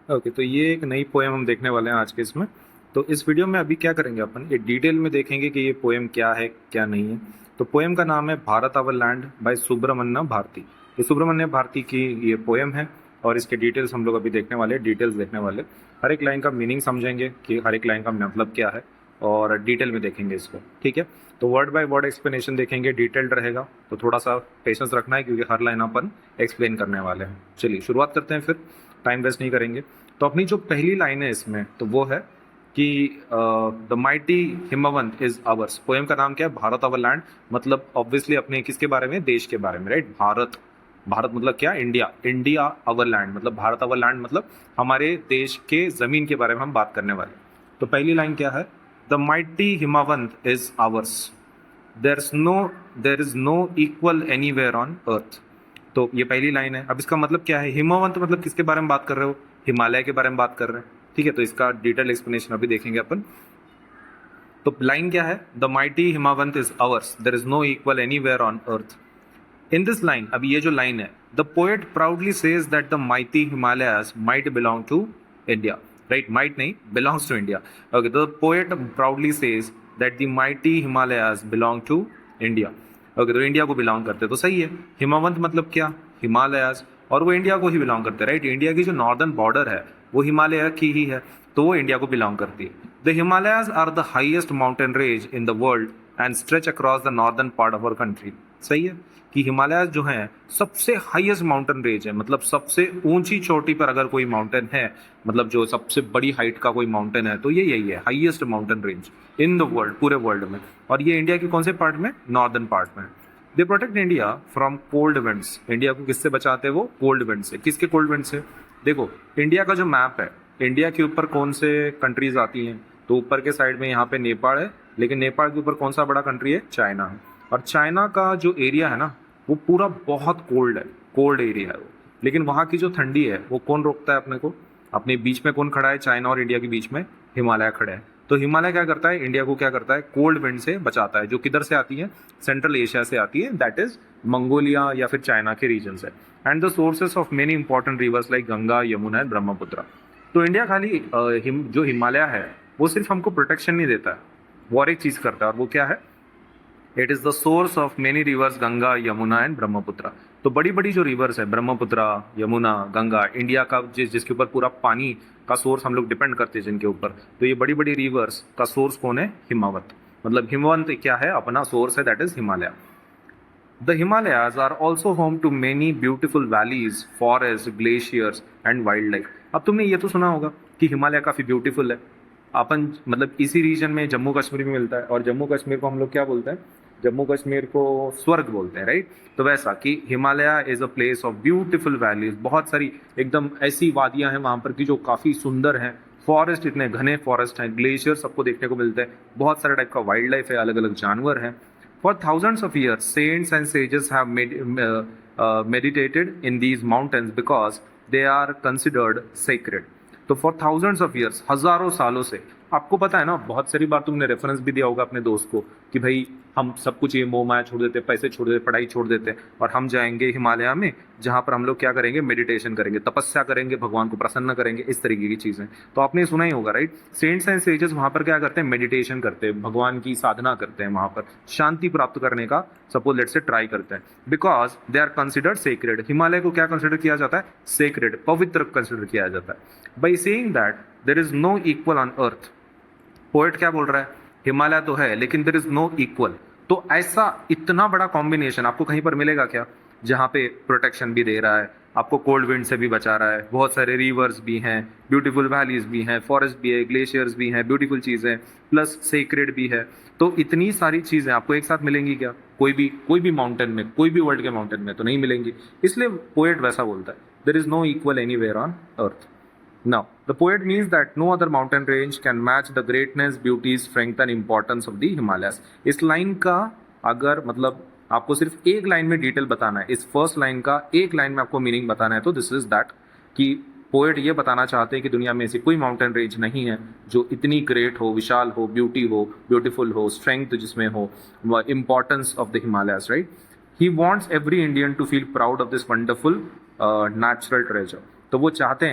Okay, तो ये एक नई पोएम हम देखने वाले हैं आज के इसमें। तो इस वीडियो में अभी क्या करेंगे, अपन ये डिटेल में देखेंगे कि ये पोएम क्या है क्या नहीं है। तो पोएम का नाम है Bharat our land by Subramanya Bharati. ये सुब्रमण्य भारती की ये पोएम है और इसके डिटेल्स हम लोग अभी देखने वाले हैं, डिटेल्स देखने वाले। हर एक लाइन का मीनिंग समझेंगे कि हर एक लाइन का मतलब क्या है और डिटेल में देखेंगे इसको, ठीक है। तो वर्ड बाय वर्ड एक्सप्लेनेशन देखेंगे, डिटेल्ड रहेगा, तो थोड़ा सा पेशेंस रखना है क्योंकि हर लाइन अपन एक्सप्लेन करने वाले हैं। चलिए शुरुआत करते हैं, फिर टाइम वेस्ट नहीं करेंगे। तो अपनी जो पहली लाइन है इसमें तो वो है कि the mighty Himavant is ours. Poem का नाम क्या है? Bharat our land. मतलब ऑब्वियसली अपने किसके बारे में? देश के बारे में, राइट। भारत, भारत मतलब क्या? इंडिया। इंडिया आवर लैंड मतलब भारत आवर लैंड मतलब हमारे देश के जमीन के बारे में हम बात करने वाले। तो पहली लाइन क्या है? The mighty Himavant is ours, there is no equal anywhere on earth. तो ये पहली लाइन है। अब इसका मतलब क्या है? हिमवंत मतलब किसके बारे में बात कर रहे हो? हिमालय के बारे में बात कर रहे हैं, ठीक है। तो इसका डिटेल एक्सप्लेनेशन अभी देखेंगे अपन। तो लाइन क्या है? The mighty Himavant is ours, there is no equal anywhere on earth. In this line, अभी ये जो लाइन है, the poet proudly says that the mighty Himalayas might belong to India, right. Might नहीं, belongs to India. Okay, the poet proudly says that the mighty Himalayas belong to India. Okay, तो India को belong करते, तो सही है। हिमावंत मतलब क्या? हिमालयाज, और वो इंडिया को ही बिलोंग करते हैं, राइट। इंडिया की जो नॉर्दर्न बॉर्डर है वो हिमालय की ही है, तो वो इंडिया को बिलोंग करती है। The Himalayas are the highest mountain range in the world and stretch across the northern part of our country. सही है कि हिमालयाज जो है सबसे हाईएस्ट माउंटेन रेंज है, मतलब सबसे ऊंची चोटी पर अगर कोई माउंटेन है, मतलब जो सबसे बड़ी हाइट का कोई माउंटेन है, तो ये यही है, highest mountain range in the world, पूरे वर्ल्ड में। और ये इंडिया के कौन से पार्ट में? नॉर्दर्न पार्ट में। They protect India from cold winds. India को किससे बचाते हैं वो? कोल्ड विंड से। किसके कोल्ड विंड से? देखो, इंडिया का जो मैप है, इंडिया के ऊपर कौन से कंट्रीज आती हैं? तो ऊपर के साइड में यहाँ पे नेपाल है, लेकिन नेपाल के ऊपर कौन सा बड़ा कंट्री है? चाइना है। और चाइना का जो एरिया है ना, वो पूरा बहुत कोल्ड है, कोल्ड एरिया है वो। लेकिन वहाँ की जो ठंडी है वो कौन रोकता है अपने को? अपने बीच में कौन खड़ा है? चाइना और इंडिया के बीच में हिमालय खड़े हैं। तो हिमालय क्या करता है? इंडिया को क्या करता है? कोल्ड विंड से बचाता है, जो किधर से आती है? सेंट्रल एशिया से आती है, दैट इज मंगोलिया या फिर चाइना के रीजन से। And the sources of many important rivers like Ganga, Yamuna and Brahmaputra. तो इंडिया खाली जो हिमालय है वो सिर्फ हमको प्रोटेक्शन नहीं देता है, वो और एक चीज करता है, और वो क्या है? It is the source of many reverse Ganga, Yamuna and Brahmaputra. तो बड़ी बड़ी जो रिवर्स है, ब्रह्मपुत्र, यमुना, गंगा, इंडिया का जिसके ऊपर पूरा पानी का सोर्स हम लोग डिपेंड करते हैं जिनके ऊपर, तो ये बड़ी बड़ी रिवर्स का सोर्स कौन है? हिमावत। मतलब हिमवंत क्या है? अपना सोर्स है, that is Himalaya. The Himalayas are also home to many beautiful valleys, forest, glaciers and wildlife. अब तुमने ये तो सुना होगा कि हिमालय काफी ब्यूटीफुल है। अपन मतलब इसी रीजन में जम्मू कश्मीर में मिलता है, और जम्मू कश्मीर को हम लोग क्या बोलते हैं? जम्मू कश्मीर को स्वर्ग बोलते हैं, राइट। तो वैसा कि Himalaya is a place of beautiful valleys, बहुत सारी एकदम ऐसी वादियां हैं वहां पर की जो काफी सुंदर हैं। फॉरेस्ट, इतने घने फॉरेस्ट हैं, ग्लेशियर सबको देखने को मिलते हैं, बहुत सारे टाइप का वाइल्ड लाइफ है, अलग अलग जानवर हैं। For thousands of years saints and sages have meditated in these mountains because they are considered sacred. तो फॉर थाउजेंड्स ऑफ ईयर्स, हजारों सालों से, आपको पता है ना, बहुत सारी बार तुमने रेफरेंस भी दिया होगा अपने दोस्त को कि भाई हम सब कुछ ये मोह माया छोड़ देते, पैसे छोड़ देते, पढ़ाई छोड़ देते, और हम जाएंगे हिमालय में, जहाँ पर हम लोग क्या करेंगे? मेडिटेशन करेंगे, तपस्या करेंगे, भगवान को प्रसन्न करेंगे, इस तरीके की चीजें। तो आपने सुना ही होगा, राइट। सेंट्स एंड सेजेस वहां पर क्या करते हैं? मेडिटेशन करते हैं, भगवान की साधना करते हैं, वहां पर शांति प्राप्त करने का सपोज लेट से ट्राई करते हैं, because they are considered sacred. Himalaya को क्या कंसिडर किया जाता है? सेक्रेड, पवित्र कंसिडर किया जाता है। By saying that there is no equal on earth, poet क्या बोल रहा है? हिमालय तो है लेकिन देर इज नो इक्वल। तो ऐसा इतना बड़ा कॉम्बिनेशन आपको कहीं पर मिलेगा क्या, जहाँ पे प्रोटेक्शन भी दे रहा है, आपको कोल्ड विंड से भी बचा रहा है, बहुत सारे रिवर्स भी हैं, ब्यूटीफुल वैलीज भी हैं, फॉरेस्ट भी है, ग्लेशियर्स भी हैं, ब्यूटीफुल चीज़ें, प्लस सेक्रेड भी है। तो इतनी सारी चीज़ें आपको एक साथ मिलेंगी क्या? कोई भी माउंटेन में, कोई भी वर्ल्ड के माउंटेन में तो नहीं मिलेंगी। इसलिए पोएट वैसा बोलता है, there is no equal anywhere on earth. Now, the poet means that no other mountain range can match the greatness, beauty, strength and importance of the Himalayas. इस लाइन का अगर मतलब आपको सिर्फ एक लाइन में डिटेल बताना है, इस फर्स्ट लाइन का एक लाइन में आपको मीनिंग बताना है, तो दिस इज दैट कि पोएट ये बताना चाहते हैं कि दुनिया में ऐसी कोई माउंटेन रेंज नहीं है जो इतनी ग्रेट हो, विशाल हो, ब्यूटीफुल हो, स्ट्रेंथ जिसमें हो, importance of the Himalayas, right. He wants every Indian to feel proud of this wonderful natural treasure. तो वो चाहते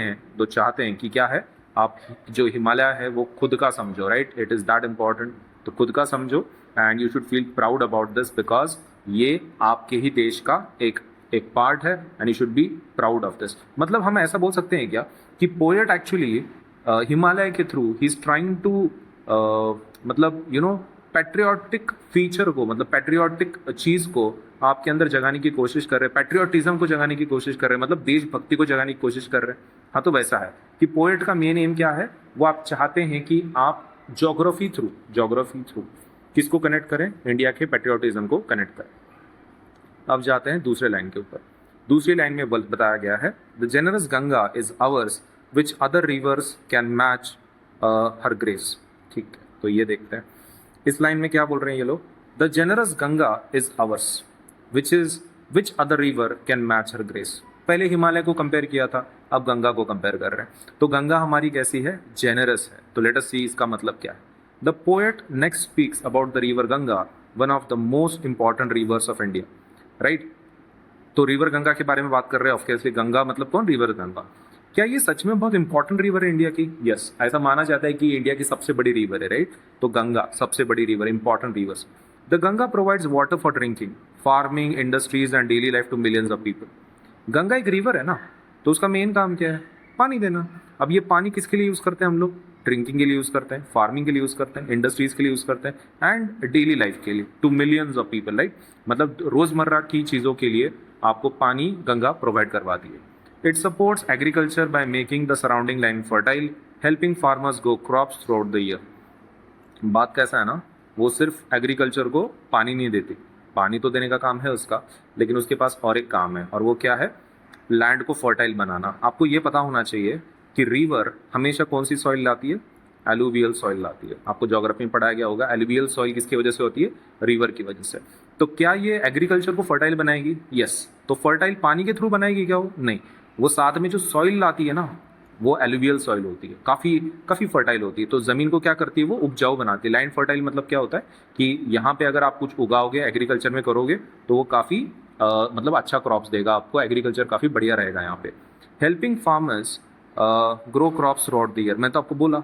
हैं कि क्या है, आप जो हिमालय है वो खुद का समझो, right, it is that important. तो खुद का समझो and you should feel proud about this because ये आपके ही देश का एक एक पार्ट है and you should be proud of this. मतलब हम ऐसा बोल सकते हैं क्या कि पोएट एक्चुअली हिमालय के through he is trying to मतलब पैट्रियोटिक फीचर को, मतलब पैट्रियोटिक चीज़ को आपके अंदर जगाने की कोशिश कर रहे हैं, पैट्रियोटिज्म को जगाने की कोशिश कर रहे हैं, मतलब देशभक्ति को जगाने की कोशिश कर रहे हैं। हाँ, तो वैसा है कि पोएट का मेन एम क्या है, वो आप चाहते हैं कि आप ज्योग्राफी थ्रू किसको कनेक्ट करें, इंडिया के पैट्रियोटिज्म को कनेक्ट करें। अब जाते हैं दूसरे लाइन के ऊपर। दूसरी लाइन में बताया गया है the generous Ganga is hours which other rivers can match her grace. ठीक है, तो ये देखते हैं इस लाइन में क्या बोल रहे हैं ये लोग। The generous Ganga is hours which other river can match her grace. पहले हिमालय को कंपेयर किया था, अब गंगा को कंपेयर कर रहे हैं। तो गंगा हमारी कैसी है, जेनरस है। तो लेट अस सी इसका मतलब क्या है। The poet next speaks about the river Ganga, one of the most important rivers of India, right. तो रिवर गंगा के बारे में बात कर रहे हैं। ऑफकोर्सली गंगा मतलब कौन, रिवर गंगा। क्या ये सच में बहुत इंपॉर्टेंट रिवर है इंडिया की? यस, ऐसा माना जाता है कि इंडिया की सबसे बड़ी रिवर है, राइट। तो गंगा सबसे बड़ी river, important rivers. The Ganga provides water for drinking, farming, industries and daily life to millions of people. Ganga एक रिवर है ना, तो उसका मेन काम क्या है, पानी देना। अब ये पानी किसके लिए यूज़ करते हैं हम लोग, ड्रिंकिंग के लिए यूज़ करते हैं, फार्मिंग के लिए यूज़ करते हैं, इंडस्ट्रीज़ के लिए यूज़ करते हैं एंड डेली लाइफ के लिए to millions of people, right. मतलब रोज़मर्रा की चीज़ों के लिए आपको पानी गंगा प्रोवाइड करवाती है। It supports agriculture by making the surrounding land fertile, helping farmers grow crops through out the year. बात कैसा है ना, वो सिर्फ एग्रीकल्चर को पानी नहीं देती, पानी तो देने का काम है उसका, लेकिन उसके पास और एक काम है, और वो क्या है, लैंड को फर्टाइल बनाना। आपको ये पता होना चाहिए कि रिवर हमेशा कौन सी सॉइल लाती है, एलुवियल सॉइल लाती है। आपको ज्योग्राफी में पढ़ाया गया होगा, एलुवियल सॉइल किसकी वजह से होती है, रिवर की वजह से। तो क्या ये एग्रीकल्चर को फर्टाइल बनाएगी? यस। तो फर्टाइल पानी के थ्रू बनाएगी क्या? वो नहीं, वो साथ में जो सॉइल लाती है ना, वो एलुवियल सॉइल होती है, काफ़ी फर्टाइल होती है। तो ज़मीन को क्या करती है, वो उपजाऊ बनाती है। लैंड फर्टाइल मतलब क्या होता है कि यहाँ पे अगर आप कुछ उगाओगे, एग्रीकल्चर में करोगे, तो वो काफ़ी मतलब अच्छा क्रॉप्स देगा आपको, एग्रीकल्चर काफ़ी बढ़िया रहेगा यहाँ पे। Helping farmers grow crops through out the year. मैं तो आपको बोला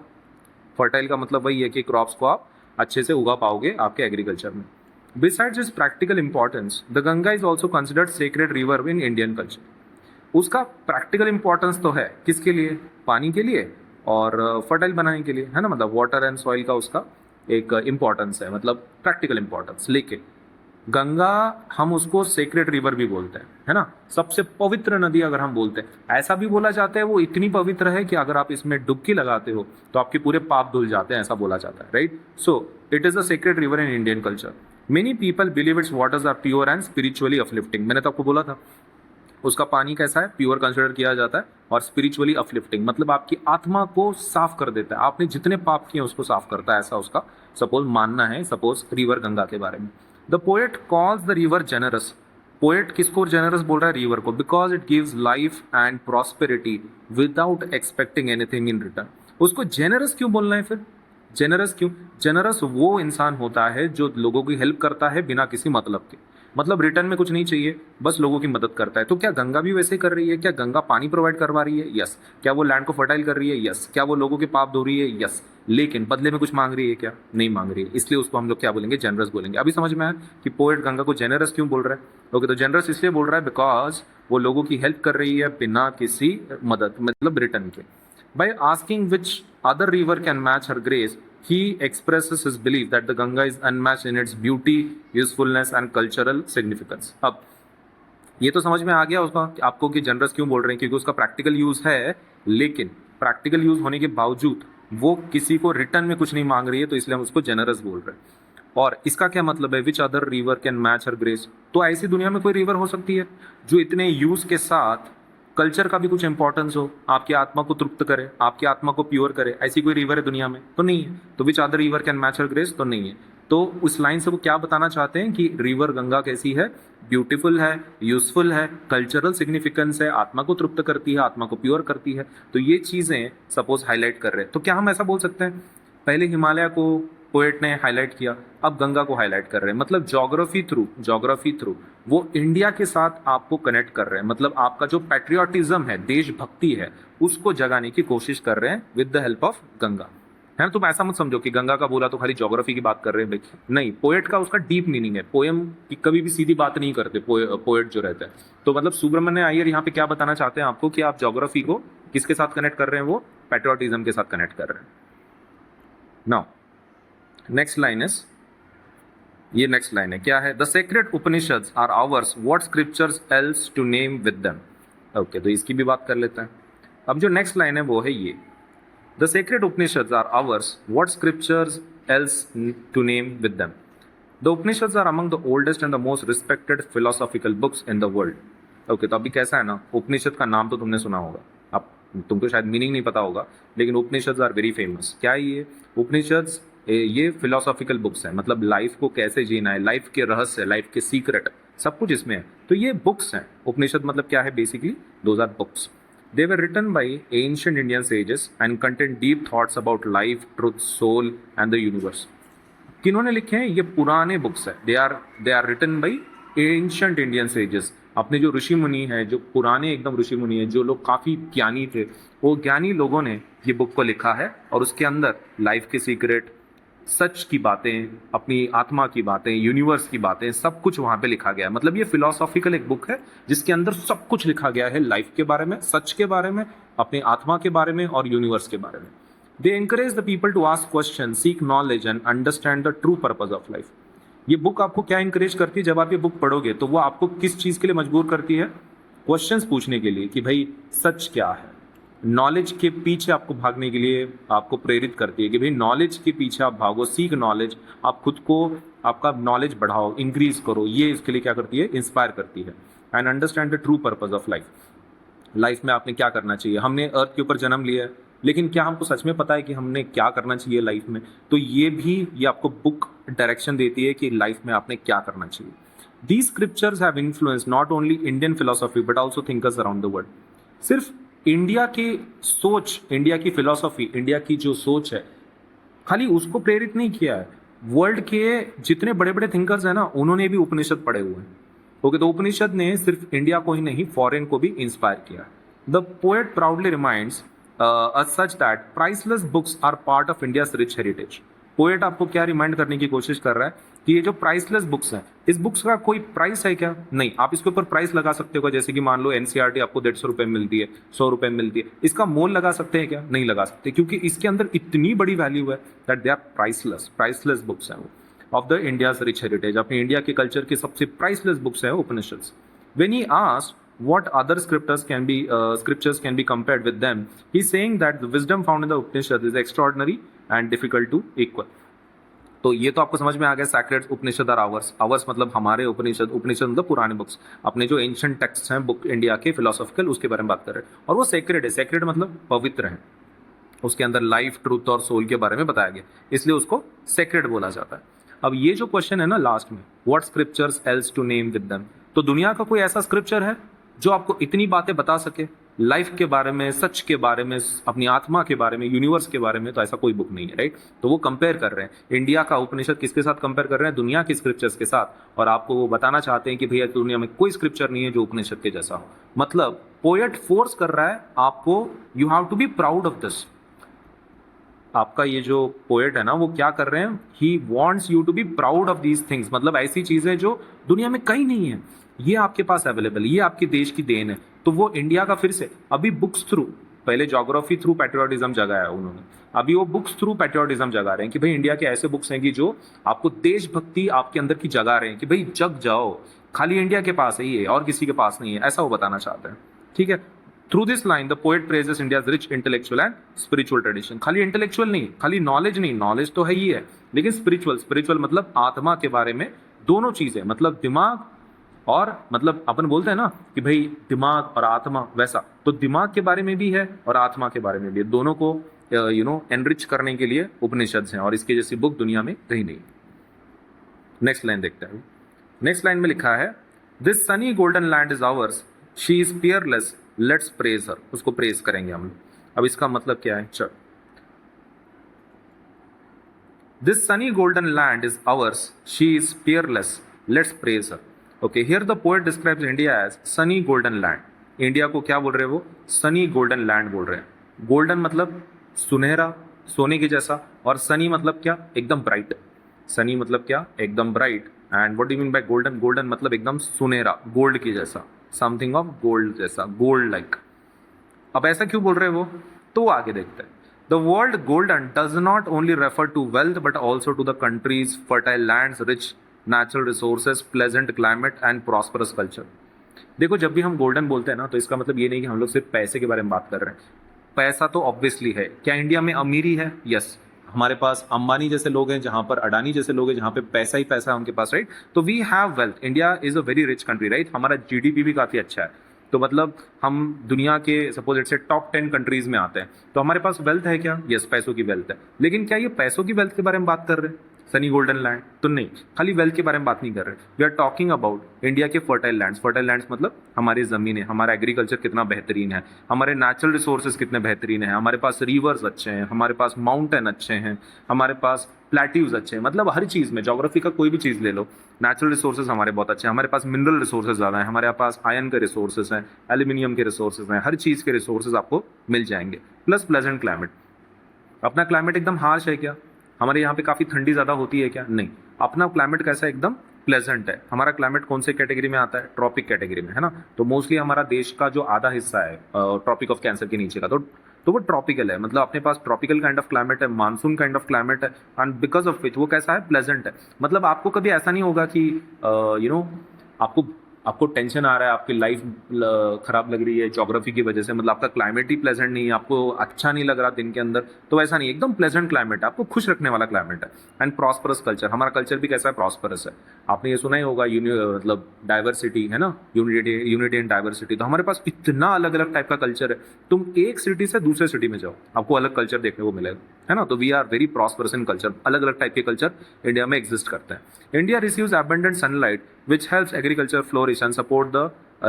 फर्टाइल का मतलब वही है कि क्रॉप्स को आप अच्छे से उगा पाओगे आपके एग्रीकल्चर में। Besides is practical importance, the Ganga is also considered sacred river in Indian culture. उसका प्रैक्टिकल इंपॉर्टेंस तो है, किसके लिए, पानी के लिए और फर्टाइल बनाने के लिए, है ना। मतलब वाटर एंड सॉइल का उसका एक इंपॉर्टेंस है, मतलब प्रैक्टिकल इंपॉर्टेंस। लेकिन गंगा हम उसको सेक्रेड रिवर भी बोलते हैं, है ना, सबसे पवित्र नदी अगर हम बोलते हैं। ऐसा भी बोला जाता है वो इतनी पवित्र है कि अगर आप इसमें डुबकी लगाते हो तो आपके पूरे पाप धुल जाते हैं, ऐसा बोला जाता है, right. So it is a sacred river in Indian culture. Many people believe its waters are pure and spiritually uplifting. मैंने तो आपको बोला था उसका पानी कैसा है, प्योर कंसिडर किया जाता है और स्पिरिचुअली अपलिफ्टिंग, मतलब आपकी आत्मा को साफ कर देता है, आपने जितने पाप किए उसको साफ करता है, ऐसा उसका सपोज मानना है, सपोज रिवर गंगा के बारे में। The poet calls the river generous. Poet किसको जेनरस बोल रहा है, रिवर को, because it gives life and prosperity without expecting anything in return. उसको जेनरस क्यों बोलना है फिर, जेनरस क्यों? जेनरस वो इंसान होता है जो लोगों की हेल्प करता है बिना किसी मतलब के, मतलब रिटर्न में कुछ नहीं चाहिए, बस लोगों की मदद करता है। तो क्या गंगा भी वैसे कर रही है? क्या गंगा पानी प्रोवाइड करवा रही है? यस। क्या वो लैंड को फर्टाइल कर रही है? यस। क्या वो लोगों के पाप धो रही है? यस। लेकिन बदले में कुछ मांग रही है क्या? नहीं मांग रही है, इसलिए उसको हम लोग क्या बोलेंगे, जेनरस बोलेंगे। अभी समझ में आया कि पोएट गंगा को जेनरस क्यों बोल रहा है? ओके, तो जेनरस इसलिए बोल रहा है बिकॉज वो लोगों की हेल्प कर रही है बिना किसी मदद, मतलब रिटर्न के। By asking which other river can match her grace, he expresses his belief that the Ganga is unmatched in its beauty, usefulness and cultural significance. अब ये तो समझ में आ गया उसका कि आपको कि जनरस क्यों बोल रहे हैं, क्योंकि उसका प्रैक्टिकल यूज़ है, लेकिन प्रैक्टिकल यूज़ होने के बावजूद वो किसी को रिटर्न में कुछ नहीं मांग रही है, तो इसलिए हम उसको जनरस बोल रहे हैं। और इसका क्या मतलब है, which other river can match her grace? तो ऐसी दुनिया में कोई रिवर हो सकती है जो इतने यूज़ के साथ कल्चर का भी कुछ इंपॉर्टेंस हो, आपकी आत्मा को तृप्त करे, आपकी आत्मा को प्योर करे, ऐसी कोई रिवर है दुनिया में? तो नहीं है। तो which other river can match her grace? तो नहीं है। तो उस लाइन से वो क्या बताना चाहते हैं कि रिवर गंगा कैसी है, ब्यूटीफुल है, यूजफुल है, कल्चरल सिग्निफिकेंस है, आत्मा को तृप्त करती है, आत्मा को प्योर करती है। तो ये चीज़ें सपोज हाईलाइट कर रहे हैं। तो क्या हम ऐसा बोल सकते हैं, पहले हिमालय को पोएट ने हाईलाइट किया, अब गंगा को हाईलाइट कर रहे हैं। मतलब ज्योग्राफी थ्रू वो इंडिया के साथ आपको कनेक्ट कर रहे हैं। मतलब आपका जो पैट्रियोटिज्म है, देशभक्ति है, उसको जगाने की कोशिश कर रहे हैं with the help of Ganga. है ना? तुम ऐसा मत समझो कि गंगा का बोला तो खाली ज्योग्राफी की बात कर रहे हैं भाई, नहीं, पोएट का उसका डीप मीनिंग है। पोएम की कभी भी सीधी बात नहीं करते पोएट जो रहते हैं। तो मतलब सुब्रमण्य अय्यर यहाँ पे क्या बताना चाहते हैं आपको कि आप ज्योग्राफी को किसके साथ कनेक्ट कर रहे हैं, वो पैट्रियोटिज्म के साथ कनेक्ट कर रहे हैं। नाउ नेक्स्ट लाइन इज, ये नेक्स्ट लाइन है, क्या है? The sacred Upanishads are ours, what scriptures else to name with them. Okay, तो इसकी भी बात कर लेते हैं। अब जो नेक्स्ट लाइन है वो है ये, the sacred Upanishads are ours, what scriptures else to name with them. The Upanishads are among the oldest and the most respected philosophical books in the world. Okay, तो अभी कैसा है ना, उपनिषद का नाम तो तुमने सुना होगा, अब तुमको शायद मीनिंग नहीं पता होगा, लेकिन उपनिषद्स आर वेरी फेमस। क्या है ये उपनिषद्स? ये फिलोसॉफिकल बुक्स है, मतलब लाइफ को कैसे जीना है, लाइफ के रहस्य, लाइफ के सीक्रेट, सब कुछ इसमें है। तो ये बुक्स हैं। उपनिषद मतलब क्या है? Basically those are books. They were written by ancient Indian sages and contain deep thoughts about life, truth, soul and the universe. किन्होंने लिखे हैं? ये पुराने बुक्स है। They are written by ancient Indian sages. अपने जो ऋषि मुनि हैं, जो पुराने एकदम ऋषि मुनि हैं, जो लोग काफ़ी ज्ञानी थे, वो ज्ञानी लोगों ने ये बुक को लिखा है। और उसके अंदर लाइफ के सीक्रेट, सच की बातें, अपनी आत्मा की बातें, यूनिवर्स की बातें, सब कुछ वहाँ पे लिखा गया है। मतलब ये फिलोसॉफिकल एक बुक है जिसके अंदर सब कुछ लिखा गया है, लाइफ के बारे में, सच के बारे में, अपनी आत्मा के बारे में और यूनिवर्स के बारे में। They encourage the people to ask question, seek knowledge and understand the true purpose of life. ये बुक आपको क्या इंकरेज करती है? जब आप ये बुक पढ़ोगे तो वो आपको किस चीज़ के लिए मजबूर करती है? क्वेश्चंस पूछने के लिए कि भाई सच क्या है। नॉलेज के पीछे आपको भागने के लिए आपको प्रेरित करती है कि भाई नॉलेज के पीछे आप भागो, सीख नॉलेज, आप खुद को, आपका नॉलेज बढ़ाओ, इंक्रीज करो। ये इसके लिए क्या करती है? इंस्पायर करती है। And understand the true purpose of life. Life में आपने क्या करना चाहिए। हमने अर्थ के ऊपर जन्म लिया है, लेकिन क्या हमको सच में पता है कि हमने क्या करना चाहिए लाइफ में? तो ये आपको बुक डायरेक्शन देती है कि लाइफ में आपने क्या करना चाहिए। These scriptures have influence not only Indian philosophy but also thinkers around the world. सिर्फ इंडिया की सोच, इंडिया की फिलोसॉफी, इंडिया की जो सोच है, खाली उसको प्रेरित नहीं किया है। वर्ल्ड के जितने बड़े बड़े थिंकर्स हैं ना, उन्होंने भी उपनिषद पढ़े हुए हैं। ओके, तो उपनिषद ने सिर्फ इंडिया को ही नहीं, फॉरेन को भी इंस्पायर किया। The poet proudly reminds such that priceless books are part of India's rich heritage. Poet आपको क्या रिमाइंड करने की कोशिश कर रहा है कि ये जो प्राइसलेस बुक्स हैं, इस बुक्स का कोई प्राइस है क्या? नहीं। आप इसके ऊपर प्राइस लगा सकते हो, जैसे कि मान लो एनसीईआरटी आपको 150 रुपए में मिलती है, 100 रुपए में मिलती है, इसका मोल लगा सकते हैं क्या? नहीं लगा सकते, क्योंकि इसके अंदर इतनी बड़ी वैल्यू है that they are priceless books हैं वो, of the India's rich heritage. अपने इंडिया के कल्चर की सबसे प्राइसलेस बुक्स है Upanishads. When he asked what other scriptures can be compared with them, he's saying that the wisdom found in the Upanishad is extraordinary and difficult to equal. तो ये तो आपको समझ में आ गया, सैक्रेड उपनिषद और आवर्स मतलब हमारे उपनिषद मतलब पुराने बुक्स, अपने जो एंशिएंट टेक्स्ट हैं बुक इंडिया के फिलोसॉफिकल, उसके बारे में बात कर रहे हैं। और वो सेक्रेड है। सेक्रेड मतलब पवित्र है, उसके अंदर लाइफ, ट्रूथ और सोल के बारे में बताया गया, इसलिए उसको सेक्रेड बोला जाता है। अब ये जो क्वेश्चन है ना लास्ट में, what scriptures else to name with them, तो दुनिया का कोई ऐसा स्क्रिप्चर है जो आपको इतनी बातें बता सके लाइफ के बारे में, सच के बारे में, अपनी आत्मा के बारे में, यूनिवर्स के बारे में? तो ऐसा कोई बुक नहीं है, राइट? तो वो कंपेयर कर रहे हैं इंडिया का उपनिषद किसके साथ कंपेयर कर रहे हैं? दुनिया की स्क्रिप्चर्स के साथ। और आपको वो बताना चाहते हैं कि भैया दुनिया में कोई स्क्रिप्चर नहीं है जो उपनिषद के जैसा हो। मतलब पोएट फोर्स कर रहा है आपको, you have to be proud of this. आपका ये जो पोएट है ना, वो क्या कर रहे हैं? He wants you to be proud of these things. मतलब ऐसी चीजें जो दुनिया में कहीं नहीं है, ये आपके पास अवेलेबल, ये आपके देश की देन है। तो वो इंडिया का फिर से अभी बुक्स थ्रू, पहले ज्योग्राफी थ्रू पैट्रियोटिज्म जगाया उन्होंने, अभी वो बुक्स थ्रू पैट्रियोटिज्म जगा रहे हैं कि भाई इंडिया के ऐसे बुक्स हैं कि जो आपको देशभक्ति आपके अंदर की जगा रहे हैं कि भाई जग जाओ, खाली इंडिया के पास है ये, और किसी के पास नहीं है, ऐसा वो बताना चाहते हैं। ठीक है, through this line the poet praises India's rich intellectual and spiritual tradition. खाली इंटेलेक्चुअल नहीं, खाली नॉलेज नहीं, नॉलेज तो है ही है, लेकिन स्पिरिचुअल मतलब आत्मा के बारे में, दोनों चीजें, मतलब दिमाग और मतलब अपन बोलते हैं ना कि भाई दिमाग और आत्मा, वैसा तो दिमाग के बारे में भी है और आत्मा के बारे में भी है। दोनों को एनरिच करने के लिए उपनिषद हैं, और इसके जैसी बुक दुनिया में कहीं नहीं। नेक्स्ट लाइन देखते हैं। नेक्स्ट लाइन में लिखा है, this sunny golden land is ours, she is peerless, let's praise her. उसको प्रेज करेंगे हम। अब इसका मतलब क्या है? चल, This sunny golden land is ours. She is peerless. Let's praise her. Okay, here the poet describes India as sunny golden land. India को क्या बोल रहे हैं वो? सनी गोल्डन लैंड बोल रहे हैं। गोल्डन मतलब सुनहरा, सोने के जैसा, और सनी मतलब क्या? एकदम ब्राइट। सनी मतलब क्या? एकदम bright. And what do you mean by golden? Golden मतलब एकदम सुनहरा, गोल्ड के जैसा, समथिंग ऑफ गोल्ड जैसा, गोल्ड लाइक। अब ऐसा क्यों बोल रहे हैं वो? तो आगे देखते हैं। The word golden does not only refer to wealth but also to the country's fertile lands, rich natural resources, pleasant climate and prosperous culture. देखो, जब भी हम गोल्डन बोलते हैं ना, तो इसका मतलब ये नहीं कि हम लोग सिर्फ पैसे के बारे में बात कर रहे हैं। पैसा तो ऑब्वियसली है। क्या इंडिया में अमीरी है? यस। हमारे पास अंबानी जैसे लोग हैं, जहां पर अडानी जैसे लोग हैं, जहां पे पैसा ही पैसा है उनके पास, राइट? तो we have wealth. India is a very rich country, right? हमारा जीडीपी भी काफी अच्छा है। तो मतलब हम दुनिया के सपोज इट से टॉप 10 कंट्रीज में आते हैं। तो हमारे पास वेल्थ है क्या? यस, पैसों की वेल्थ है। लेकिन क्या ये पैसों की वेल्थ के बारे में बात कर रहे हैं सनी गोल्डन लैंड? तो नहीं, खाली वेल्थ के बारे में बात नहीं कर रहे। We are talking about India के फर्टाइल लैंड्स। फर्टाइल लैंड्स मतलब हमारी ज़मीनें, हमारा एग्रीकल्चर कितना बेहतरीन है, हमारे नेचुरल रिसोर्सेज कितने बेहतरीन है, हमारे पास रिवर्स अच्छे हैं, हमारे पास माउंटेन अच्छे हैं, हमारे पास प्लेट्यूज अच्छे हैं। मतलब हर चीज़ में, जोग्राफी का कोई भी चीज़ ले लो, नेचुरल रिसोर्सेज हमारे बहुत अच्छे हैं। हमारे पास मिनरल रिसोर्सेज ज़्यादा हैं, हमारे पास आयरन के रिसोर्सेज हैं, एल्यूमिनियम के रिसोर्सेज हैं, हर चीज़ के रिसोर्सेज आपको मिल जाएंगे। Plus pleasant climate. अपना क्लाइमेट एकदम हार्श है क्या? हमारे यहाँ पे काफ़ी ठंडी ज़्यादा होती है क्या? नहीं। अपना क्लाइमेट कैसा है? एकदम प्लेजेंट है। हमारा क्लाइमेट कौन से कैटेगरी में आता है? ट्रॉपिक कैटेगरी में, है ना? तो मोस्टली हमारा देश का जो आधा हिस्सा है ट्रॉपिक ऑफ कैंसर के नीचे का, तो वो ट्रॉपिकल है। मतलब अपने पास ट्रॉपिकल काइंड ऑफ क्लाइमेट है, मानसून काइंड ऑफ क्लाइमेट है, एंड बिकॉज ऑफ विच वो कैसा है? प्लेजेंट है। मतलब आपको कभी ऐसा नहीं होगा कि आपको आपको टेंशन आ रहा है, आपकी लाइफ खराब लग रही है ज्योग्राफी की वजह से, मतलब आपका क्लाइमेट ही प्लेजेंट नहीं है, आपको अच्छा नहीं लग रहा दिन के अंदर, तो ऐसा नहीं, एकदम प्लेजेंट क्लाइमेट है, आपको खुश रखने वाला क्लाइमेट है। And prosperous culture. हमारा कल्चर भी कैसा है? प्रॉस्परस है। आपने ये सुना ही होगा, मतलब डाइवर्सिटी, है ना? Unity and diversity. तो हमारे पास इतना अलग अलग टाइप का कल्चर है। तुम एक सिटी से दूसरे सिटी में जाओ, आपको अलग कल्चर देखने को मिलेगा, है ना? तो we are very prosperous in culture. अलग अलग टाइप के कल्चर इंडिया में एग्जिस्ट करते हैं। India receives abundant sunlight which helps agriculture flourish and support the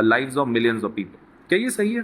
lives of millions of people. क्या ये सही है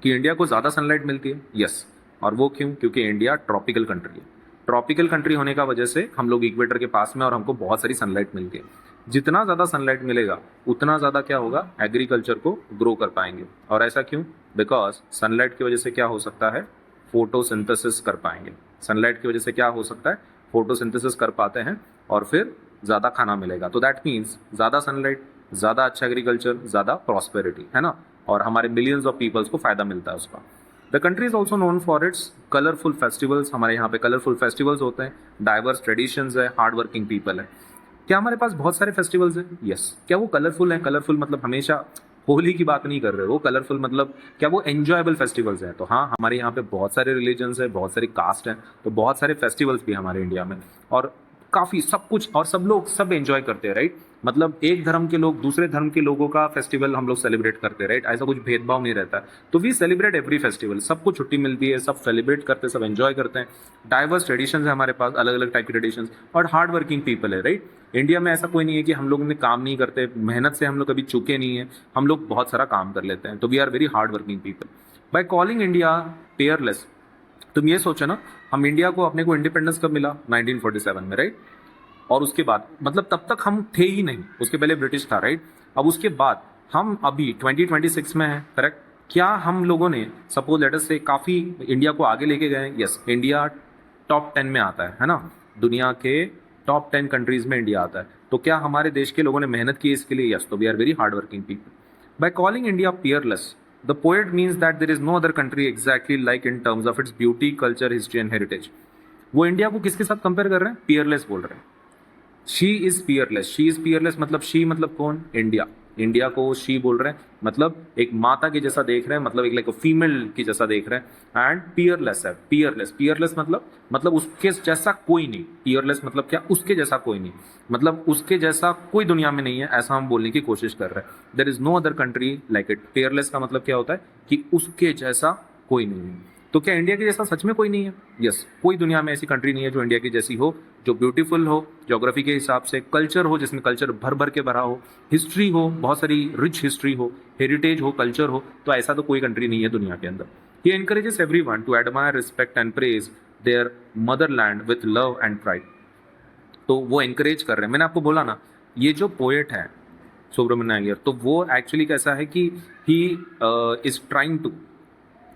कि इंडिया को ज़्यादा सनलाइट मिलती है? यस। और वो क्यों? क्योंकि इंडिया ट्रॉपिकल कंट्री है। ट्रॉपिकल कंट्री होने का वजह से हम लोग इक्वेटर के पास में, और हमको बहुत सारी सनलाइट मिलती है। जितना ज़्यादा सनलाइट मिलेगा उतना ज़्यादा क्या होगा? एग्रीकल्चर को ग्रो कर पाएंगे। और ऐसा क्यों? बिकॉज सनलाइट की वजह से क्या हो सकता है? फोटोसिंथेसिस कर पाएंगे। सनलाइट की वजह से क्या हो सकता है? फोटोसिंथेसिस कर पाते हैं, और फिर ज़्यादा खाना मिलेगा। तो दैट मीन्स ज़्यादा सनलाइट, ज़्यादा अच्छा एग्रीकल्चर, ज़्यादा प्रॉस्पेरिटी, है ना? और हमारे मिलियंस ऑफ पीपल्स को फ़ायदा मिलता है उसका। The country is also known for its colourful festivals. हमारे यहाँ पे कलरफुल फेस्टिवल्स होते हैं, डाइवर्स ट्रेडिशंस है, हार्ड वर्किंग पीपल है। क्या हमारे पास बहुत सारे फेस्टिवल्स हैं? यस। क्या वो कलरफुल हैं? कलरफुल मतलब हमेशा होली की बात नहीं कर रहे हो। कलरफुल मतलब क्या वो एंजॉयबल फेस्टिवल्स हैं? तो हाँ, हमारे यहाँ पे बहुत सारे रिलीजन्स हैं, बहुत सारी कास्ट हैं, तो बहुत सारे फेस्टिवल्स भी हमारे इंडिया में, और काफ़ी सब कुछ, और सब लोग सब एंजॉय करते हैं, राइट? मतलब एक धर्म के लोग दूसरे धर्म के लोगों का फेस्टिवल हम लोग सेलिब्रेट करते हैं, राइट? ऐसा कुछ भेदभाव नहीं रहता है। तो वी सेलिब्रेट एवरी फेस्टिवल। सबको छुट्टी मिलती है, सब सेलिब्रेट करते हैं, सब एंजॉय करते हैं। डाइवर्स ट्रेडिशंस है हमारे पास, अलग अलग टाइप के ट्रेडिशंस, और हार्ड वर्किंग पीपल है, राइट? इंडिया में ऐसा कोई नहीं है कि हम लोग ने काम नहीं करते, मेहनत से हम लोग कभी चूके नहीं है, हम लोग बहुत सारा काम कर लेते हैं। तो we are very hard working people. By calling India peerless, तुम ये सोचो ना, हम इंडिया को, अपने को इंडिपेंडेंस कब मिला? 1947 में, राइट? और उसके बाद, मतलब तब तक हम थे ही नहीं, उसके पहले ब्रिटिश था, राइट? अब उसके बाद हम अभी 2026 में हैं, करेक्ट? क्या हम लोगों ने सपोज लेटर से काफ़ी इंडिया को आगे लेके गए? यस। इंडिया टॉप 10 में आता है ना? दुनिया के टॉप 10 कंट्रीज में इंडिया आता है। तो क्या हमारे देश के लोगों ने मेहनत की इसके लिए? यस। तो we are very hard working people. By calling India peerless, the poet means that there is no other country exactly like in terms of its beauty, culture, history and heritage. वो India को किसके साथ compare कर रहे हैं? Peerless बोल रहे हैं। She is Peerless. She is Peerless मतलब शी मतलब कौन? इंडिया। इंडिया को शी बोल रहे हैं, मतलब एक माता के जैसा देख रहे हैं, मतलब एक लाइक फीमेल की जैसा देख रहे हैं। एंड पियरलेस है। पियरलेस, पियरलेस मतलब उसके जैसा कोई नहीं। पियरलेस मतलब क्या? उसके जैसा कोई नहीं, मतलब उसके जैसा कोई दुनिया में नहीं है, ऐसा हम बोलने की कोशिश कर रहे हैं। There is no other country like it. Peerless का मतलब क्या होता है? कि उसके जैसा कोई नहीं है। तो क्या इंडिया के जैसा सच में कोई नहीं है? यस। कोई दुनिया में ऐसी कंट्री नहीं है जो इंडिया की जैसी हो, जो ब्यूटीफुल हो ज्योग्राफी के हिसाब से, कल्चर हो जिसमें कल्चर भर भर के भरा हो, हिस्ट्री हो, बहुत सारी रिच हिस्ट्री हो, हेरिटेज हो, कल्चर हो। तो ऐसा तो कोई कंट्री नहीं है दुनिया के अंदर। He encourages everyone to admire, respect and praise their motherland with love and pride. तो वो एनकरेज कर रहे हैं। मैंने आपको बोला ना, ये जो पोएट है सुब्रमण्य अय्यर, तो वो एक्चुअली कैसा है कि ही इज ट्राइंग टू,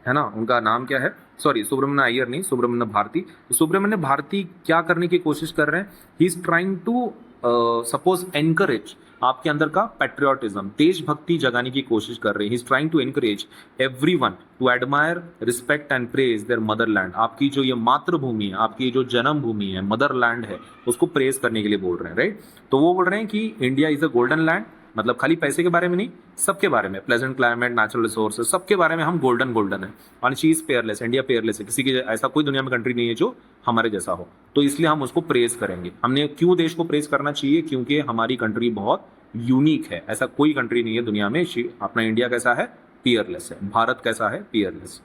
है ना, उनका नाम क्या है, सॉरी सुब्रमण्य अय्यर नहीं, सुब्रमण्य भारती। सुब्रमण्य भारती क्या करने की कोशिश कर रहे हैं, he is trying to suppose encourage आपके अंदर का पैट्रियोटिज्म, देशभक्ति जगाने की कोशिश कर रहे हैं। He is trying to encourage everyone to admire, respect and praise their motherland. आपकी जो ये मातृभूमि है, आपकी जो जन्मभूमि है, मदरलैंड है, उसको प्रेज करने के लिए बोल रहे हैं, राइट। तो वो बोल रहे हैं कि India is a golden land, मतलब खाली पैसे के बारे में नहीं, सबके बारे में, प्लेजेंट क्लाइमेट, नेचुरल रिसोर्सेज, सबके बारे में हम गोल्डन गोल्डन है। और शी इज पेयरलेस, इंडिया पेयरलेस है, किसी की ऐसा कोई दुनिया में कंट्री नहीं है जो हमारे जैसा हो। तो इसलिए हम उसको प्रेज करेंगे। हमने क्यों देश को प्रेज करना चाहिए, क्योंकि हमारी कंट्री बहुत यूनिक है, ऐसा कोई कंट्री नहीं है दुनिया में। अपना इंडिया कैसा है, पियरलेस है। भारत कैसा है, पियरलेस।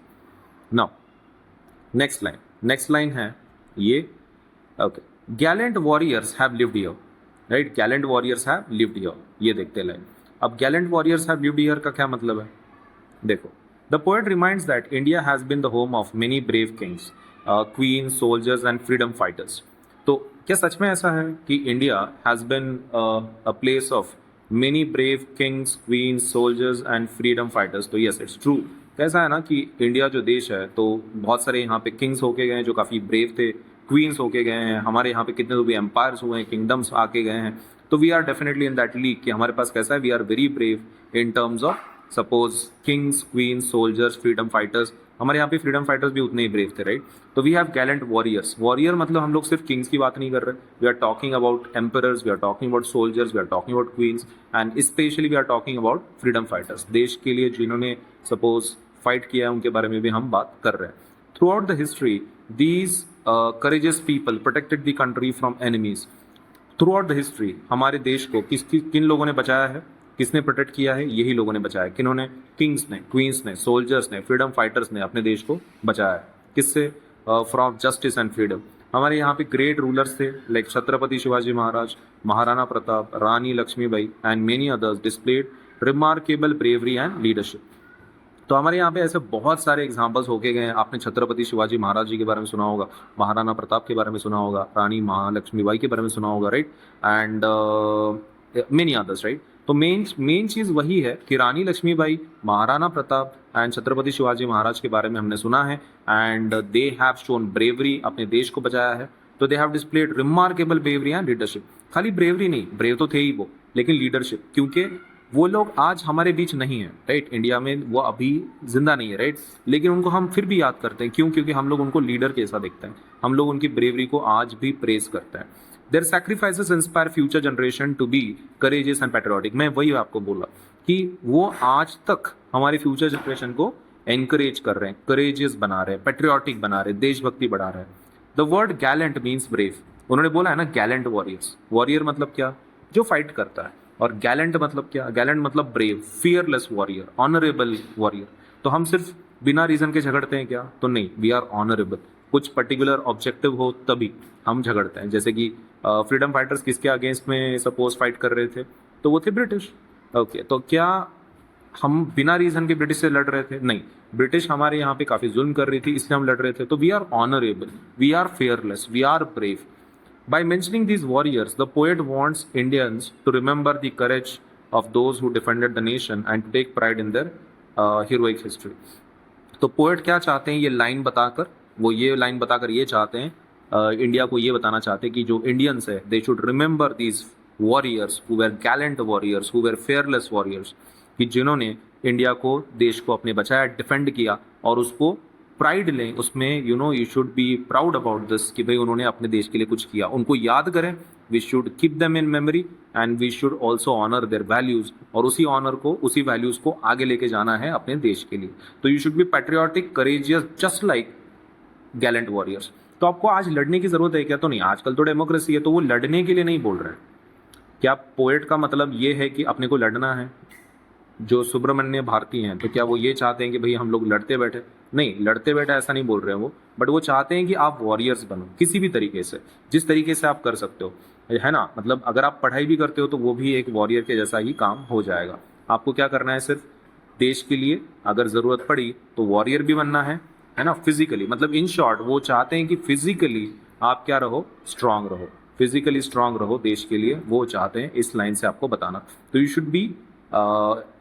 नाउ नेक्स्ट लाइन है ये, okay, gallant warriors have lived here, right, gallant warriors have lived here, ये देखते हैं लाइन। अब gallant warriors have lived here का क्या मतलब है, देखो, the poet reminds that India has been the home of many brave kings, queen, soldiers and freedom fighters. तो क्या सच में ऐसा है कि India has been a place of many brave kings, queens, soldiers and freedom fighters? तो yes, it's true. कैसा है ना कि इंडिया जो देश है, तो बहुत सारे यहाँ पे किंग्स होके गए हैं जो काफ़ी ब्रेव थे, क्वींस होके गए हैं, हमारे यहाँ पे कितने तो भी एम्पायर्स हुए हैं, किंगडम्स आके गए हैं। तो we are definitely in that league कि हमारे पास कैसा है, we are very brave in terms of suppose kings, queens, soldiers, freedom fighters. हमारे यहाँ पे फ्रीडम फाइटर्स भी उतने ही ब्रेव थे, राइट। तो we have gallant warriors. Warrior मतलब हम लोग सिर्फ किंग्स की बात नहीं कर रहे, we are talking about emperors, we are talking about soldiers, we are talking about queens, and specially we are talking about freedom fighters. देश के लिए जिन्होंने सपोज फाइट किया है, उनके बारे में भी हम बात कर रहे हैं। Through out the history these courageous people protected the country from enemies. Through out the history हमारे देश को किन लोगों ने बचाया है, किसने प्रोटेक्ट किया है, यही लोगों ने बचाया। किन्होंने, किंग्स ने, क्वींस ने, सोल्जर्स ने, फ्रीडम फाइटर्स ने अपने देश को बचाया है। किससे, फ्रॉम जस्टिस एंड फ्रीडम। हमारे यहाँ पे ग्रेट रूलर्स थे like Chhatrapati Shivaji Maharaj, Maharana Pratap, Rani Lakshmibai and many others displayed remarkable bravery and leadership. तो हमारे यहाँ पे ऐसे बहुत सारे एग्जाम्पल्स होके गए हैं। आपने छत्रपति शिवाजी महाराज जी के बारे में सुना होगा, महाराणा प्रताप के बारे में सुना होगा, रानी महालक्ष्मीबाई के बारे में सुना होगा, right, and many others, right. तो मेन चीज़ वही है कि रानी लक्ष्मीबाई, महाराणा प्रताप एंड छत्रपति शिवाजी महाराज के बारे में हमने सुना है, and they have shown bravery, अपने देश को बचाया है। तो they have displayed remarkable bravery and leadership. खाली ब्रेवरी नहीं, ब्रेव तो थे ही वो, लेकिन लीडरशिप, क्योंकि वो लोग आज हमारे बीच नहीं है, राइट, इंडिया में वो अभी जिंदा नहीं है, राइट, लेकिन उनको हम फिर भी याद करते हैं। क्यों? क्योंकि हम लोग उनको लीडर जैसा देखते हैं, हम लोग उनकी ब्रेवरी को आज भी प्रेज करते हैं। Their sacrifices inspire future generation to be courageous and patriotic. मैं वही आपको बोला कि वो आज तक हमारे फ्यूचर जनरेशन को एनकरेज कर रहे हैं, करेजियस बना रहे हैं, पैट्रियोटिक बना रहे हैं, देशभक्ति बढ़ा रहे हैं। The word Gallant means brave. उन्होंने बोला है ना गैलेंट वॉरियर्स। वॉरियर मतलब क्या, जो फाइट करता है, और गैलेंट मतलब क्या, गैलेंट मतलब brave, fearless warrior, honourable warrior. तो हम सिर्फ बिना रीजन के झगड़ते हैं क्या, तो नहीं, वी आर ऑनरेबल। कुछ पर्टिकुलर ऑब्जेक्टिव हो तभी हम झगड़ते हैं। जैसे कि फ्रीडम फाइटर्स किसके अगेंस्ट में सपोज फाइट कर रहे थे, तो वो थे ब्रिटिश। ओके, तो क्या हम बिना रीजन के ब्रिटिश से लड़ रहे थे? नहीं, ब्रिटिश हमारे यहाँ पे काफी जुल्म कर रही थी, इसलिए हम लड़ रहे थे। तो we are honourable, we are fearless, we are brave. By mentioning these warriors, the poet wants Indians to remember the courage of those who defended the nation and to take pride in their heroic history. तो poet क्या चाहते हैं, ये line बताकर, वो ये line बताकर ये चाहते हैं, इंडिया को ये बताना चाहते हैं कि जो इंडियंस है, they should remember these warriors who were Gallant warriors, who were fearless warriors, कि जिन्होंने इंडिया को, देश को अपने बचाया, डिफेंड किया, और उसको प्राइड लें उसमें। You should be proud about this कि भाई उन्होंने अपने देश के लिए कुछ किया, उनको याद करें। We should keep them in memory and we should also honour their values, और उसी ऑनर को, उसी वैल्यूज को आगे लेके जाना है अपने देश के लिए। तो you should be patriotic, courageous, just like Gallant warriors. तो आपको आज लड़ने की जरूरत है क्या? तो नहीं, आजकल तो डेमोक्रेसी है, तो वो लड़ने के लिए नहीं बोल रहे हैं। क्या पोएट का मतलब ये है कि अपने को लड़ना है? जो सुब्रमण्य भारती हैं, तो क्या वो ये चाहते हैं कि भाई हम लोग लड़ते बैठे? नहीं, लड़ते बैठे ऐसा नहीं बोल रहे हैं वो, बट वो चाहते हैं कि आप वॉरियर्स बनो किसी भी तरीके से, जिस तरीके से आप कर सकते हो, है ना। मतलब अगर आप पढ़ाई भी करते हो तो वो भी एक वॉरियर के जैसा ही काम हो जाएगा। आपको क्या करना है, सिर्फ देश के लिए अगर ज़रूरत पड़ी तो वॉरियर भी बनना है ना, फिजिकली। मतलब इन शॉर्ट वो चाहते हैं कि फिजिकली आप क्या रहो, स्ट्रांग रहो, फिजिकली स्ट्रांग रहो देश के लिए, वो चाहते हैं इस लाइन से आपको बताना। तो you should be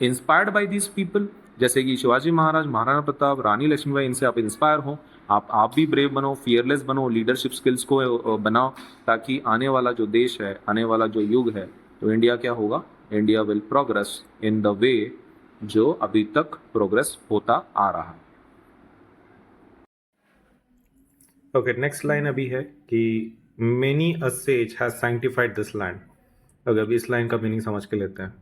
inspired by these people, जैसे कि शिवाजी महाराज, महाराणा प्रताप, रानी लक्ष्मीबाई, इनसे आप इंस्पायर हो। आप भी ब्रेव बनो, फियरलेस बनो, लीडरशिप स्किल्स को बनाओ, ताकि आने वाला जो देश है, आने वाला जो युग है, तो इंडिया क्या होगा, India will progress in the way जो अभी तक प्रोग्रेस होता आ रहा है। ओके, नेक्स्ट लाइन अभी है कि many a sage has sanctified this land. Okay, अभी इस लाइन का मीनिंग समझ के लेते हैं।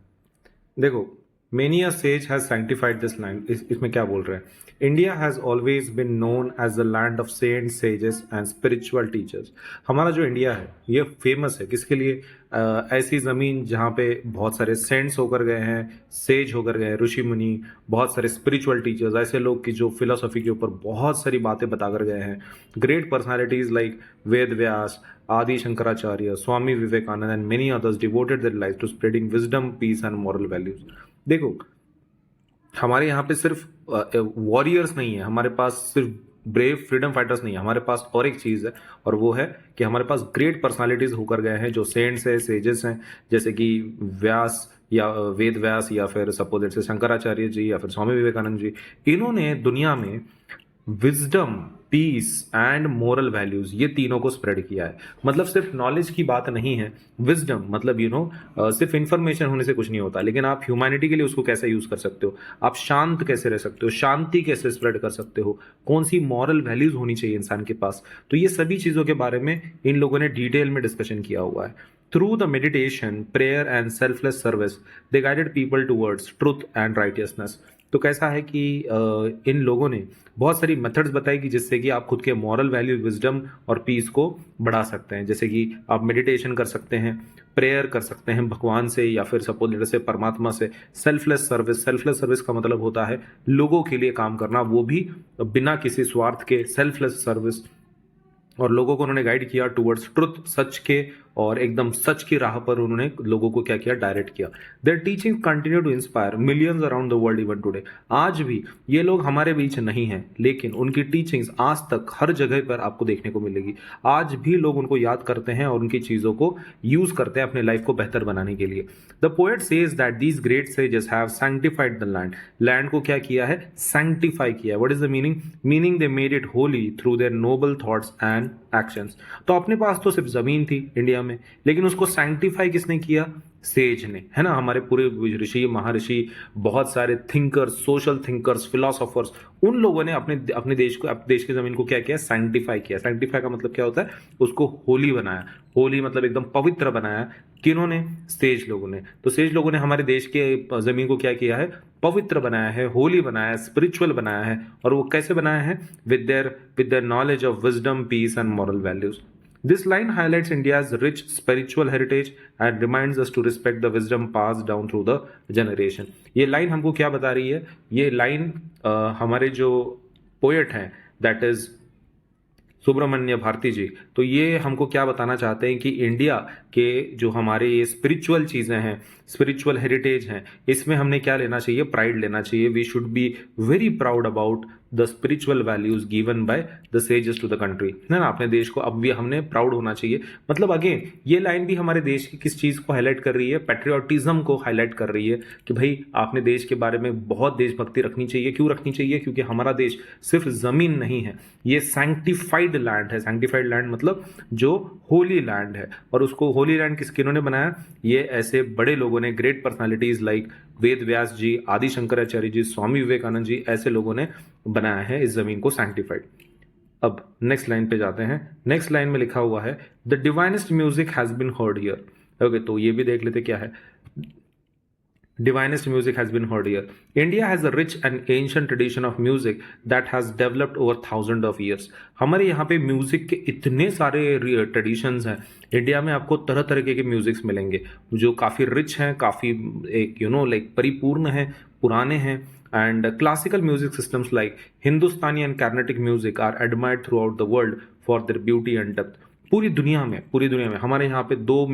देखो, many a sage has sanctified this land, इसमें क्या बोल रहे हैं? India has always been known as the land of saints, sages and spiritual teachers. हमारा जो इंडिया है ये फेमस है किसके लिए? ऐसी ज़मीन जहाँ पे बहुत सारे सेंट्स होकर गए हैं, सेज होकर गए हैं, ऋषि मुनि, बहुत सारे स्पिरिचुअल टीचर्स, ऐसे लोग कि जो फिलोसफी के ऊपर बहुत सारी बातें बताकर गए हैं। Great personalities like Ved Vyas, Adi Shankaracharya, Swami Vivekananda and many others devoted their life to spreading wisdom, peace and moral values. देखो, हमारे यहाँ पे सिर्फ वॉरियर्स नहीं है, हमारे पास सिर्फ ब्रेव फ्रीडम फाइटर्स नहीं है, हमारे पास और एक चीज़ है, और वो है कि हमारे पास ग्रेट पर्सनालिटीज होकर गए हैं जो सेंट्स हैं, सेजेस हैं, जैसे कि व्यास या वेद व्यास, या फिर सपोज से शंकराचार्य जी, या फिर स्वामी विवेकानंद जी। इन्होंने दुनिया में wisdom, peace and moral values, ये तीनों को स्प्रेड किया है। मतलब सिर्फ नॉलेज की बात नहीं है, विजडम मतलब सिर्फ इंफॉर्मेशन होने से कुछ नहीं होता, लेकिन आप ह्यूमैनिटी के लिए उसको कैसे यूज कर सकते हो, आप शांत कैसे रह सकते हो, शांति कैसे स्प्रेड कर सकते हो, कौन सी मॉरल वैल्यूज होनी चाहिए इंसान के पास। तो ये सभी चीजों के बारे में इन लोगों ने डिटेल में डिस्कशन किया हुआ है। Through the meditation, prayer and selfless service, they guided people towards truth and righteousness. तो कैसा है कि इन लोगों ने बहुत सारी मेथड्स बताई कि जिससे कि आप खुद के मॉरल वैल्यू, विजडम और पीस को बढ़ा सकते हैं। जैसे कि आप मेडिटेशन कर सकते हैं, प्रेयर कर सकते हैं भगवान से, या फिर सपोज से परमात्मा से। सेल्फलेस सर्विस, सेल्फलेस सर्विस का मतलब होता है लोगों के लिए काम करना, वो भी बिना किसी स्वार्थ के, सेल्फलेस सर्विस। और लोगों को उन्होंने गाइड किया टुवर्ड्स ट्रुथ, सच के, और एकदम सच की राह पर उन्होंने लोगों को क्या किया, डायरेक्ट किया। Their teaching continue to inspire millions around the world even today. आज भी ये लोग हमारे बीच नहीं हैं, लेकिन उनकी टीचिंग्स आज तक हर जगह पर आपको देखने को मिलेगी। आज भी लोग उनको याद करते हैं और उनकी चीज़ों को यूज करते हैं अपने लाइफ को बेहतर बनाने के लिए। The poet says that these great sages have sanctified the land. Land को क्या किया है, सैंक्टिफाई किया। What is the meaning? Meaning they made it Holi through their Nobel thoughts and actions. तो अपने पास तो सिर्फ जमीन थी इंडिया में, लेकिन उसको सैंक्टिफाई किसने किया? सेज ने, है ना। हमारे पूरे ऋषि, महर्षि, बहुत सारे थिंकर्स, सोशल थिंकर्स, फिलोसोफर्स, उन लोगों ने अपने अपने देश को, अपने देश की जमीन को क्या किया, सैंक्टिफाई किया। सैंक्टिफाई का मतलब क्या होता है? उसको होली बनाया। होली मतलब एकदम पवित्र बनाया। किन्होंने? सेज लोगों ने। तो सेज लोगों ने हमारे देश के जमीन को क्या किया है, पवित्र बनाया है, होली बनाया है, स्पिरिचुअल बनाया है। और वो कैसे बनाया है? With their knowledge of wisdom, peace and moral values. This line highlights India's rich spiritual heritage and reminds us to respect the wisdom passed down through the generation. ये लाइन हमको क्या बता रही है? ये लाइन हमारे जो पोएट हैं, दैट इज सुब्रमण्य भारती जी, तो ये हमको क्या बताना चाहते हैं कि इंडिया के जो हमारे ये स्पिरिचुअल चीज़ें हैं, स्पिरिचुअल हेरिटेज हैं, इसमें हमने क्या लेना चाहिए? प्राइड लेना चाहिए। We should be very proud about the spiritual values given by the sages to the country, है ना। अपने देश को अब भी हमने प्राउड होना चाहिए। मतलब अगेन ये लाइन भी हमारे देश की किस चीज़ को हाईलाइट कर रही है? पैट्रियोटिज्म को हाईलाइट कर रही है कि भाई आपने देश के बारे में बहुत देशभक्ति रखनी चाहिए। क्यों रखनी चाहिए? क्योंकि हमारा देश सिर्फ जमीन नहीं है, ये सैंक्टिफाइड लैंड है। सैंक्टिफाइड लैंड मतलब जो होली लैंड है। और उसको होली लैंड किन्होंने बनाया? ये ऐसे बड़े लोगों ने, ग्रेट पर्सनालिटीज लाइक वेद व्यास जी, आदि शंकराचार्य जी, स्वामी विवेकानंद जी, ऐसे लोगों ने बनाया है इस जमीन को सैंक्टिफाइड। अब नेक्स्ट लाइन पे जाते हैं। नेक्स्ट लाइन में लिखा हुआ है the divinest music has been heard here. Okay, तो ये भी देख लेते क्या है। Divinest music has been heard here. India has a rich and ancient tradition of music that has developed over thousands of years. हमारे यहाँ पे म्यूजिक के इतने सारे ट्रेडिशंस हैं। इंडिया में आपको तरह तरह के म्यूजिक्स मिलेंगे जो काफ़ी रिच हैं, काफ़ी एक लाइक परिपूर्ण हैं, पुराने हैं। And classical music systems like Hindustani and Carnatic music are admired throughout the world for their beauty and depth. पूरी दुनिया में हमारे यहाँ पे दो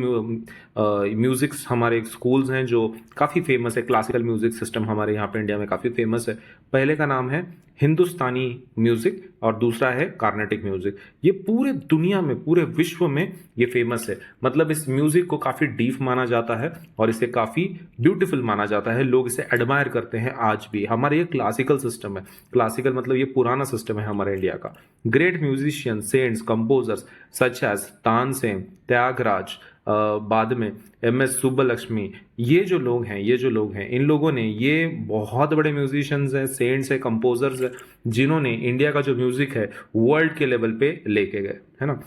म्यूजिक्स, हमारे स्कूल्स हैं जो काफ़ी फेमस है। क्लासिकल म्यूजिक सिस्टम हमारे यहाँ पे इंडिया में काफ़ी फेमस है। पहले का नाम है हिंदुस्तानी म्यूजिक और दूसरा है कार्नेटिक म्यूजिक। ये पूरे दुनिया में, पूरे विश्व में ये फेमस है। मतलब इस म्यूजिक को काफी डीप माना जाता है और इसे काफी ब्यूटीफुल माना जाता है। लोग इसे एडमायर करते हैं आज भी। हमारे ये क्लासिकल सिस्टम है, क्लासिकल मतलब ये पुराना सिस्टम है हमारे इंडिया का। Great musicians, saints, composers such as Tansen, Tyagaraja, बाद में MS सुब्बलक्ष्मी, ये जो लोग हैं इन लोगों ने, ये बहुत बड़े म्यूजिशियंस हैं, सेंट्स हैं, कंपोजर्स हैं, जिन्होंने इंडिया का जो म्यूजिक है वर्ल्ड के लेवल पे लेके गए, है ना।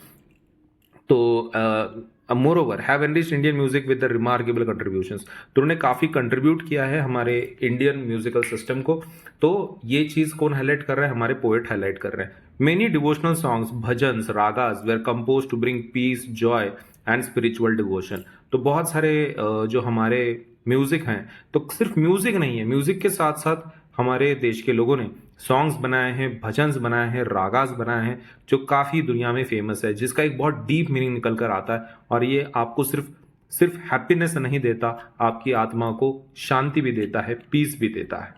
तो more over have enriched Indian music with the remarkable contributions. तो उन्होंने काफी कंट्रीब्यूट किया है हमारे इंडियन म्यूजिकल सिस्टम को। तो ये चीज कौन हाईलाइट कर रहा है? हमारे पोएट हाईलाइट कर रहे हैं। Many devotional songs, bhajans, ragas were compose to bring peace, joy and spiritual devotion. तो बहुत सारे जो हमारे म्यूजिक हैं, तो सिर्फ म्यूजिक नहीं है, म्यूजिक के साथ साथ हमारे देश के लोगों ने सॉन्ग्स बनाए हैं, भजन्स बनाए हैं, रागास बनाए हैं, जो काफ़ी दुनिया में फेमस है, जिसका एक बहुत डीप मीनिंग निकल कर आता है। और ये आपको सिर्फ हैप्पीनेस नहीं देता, आपकी आत्मा को शांति भी देता है, पीस भी देता है।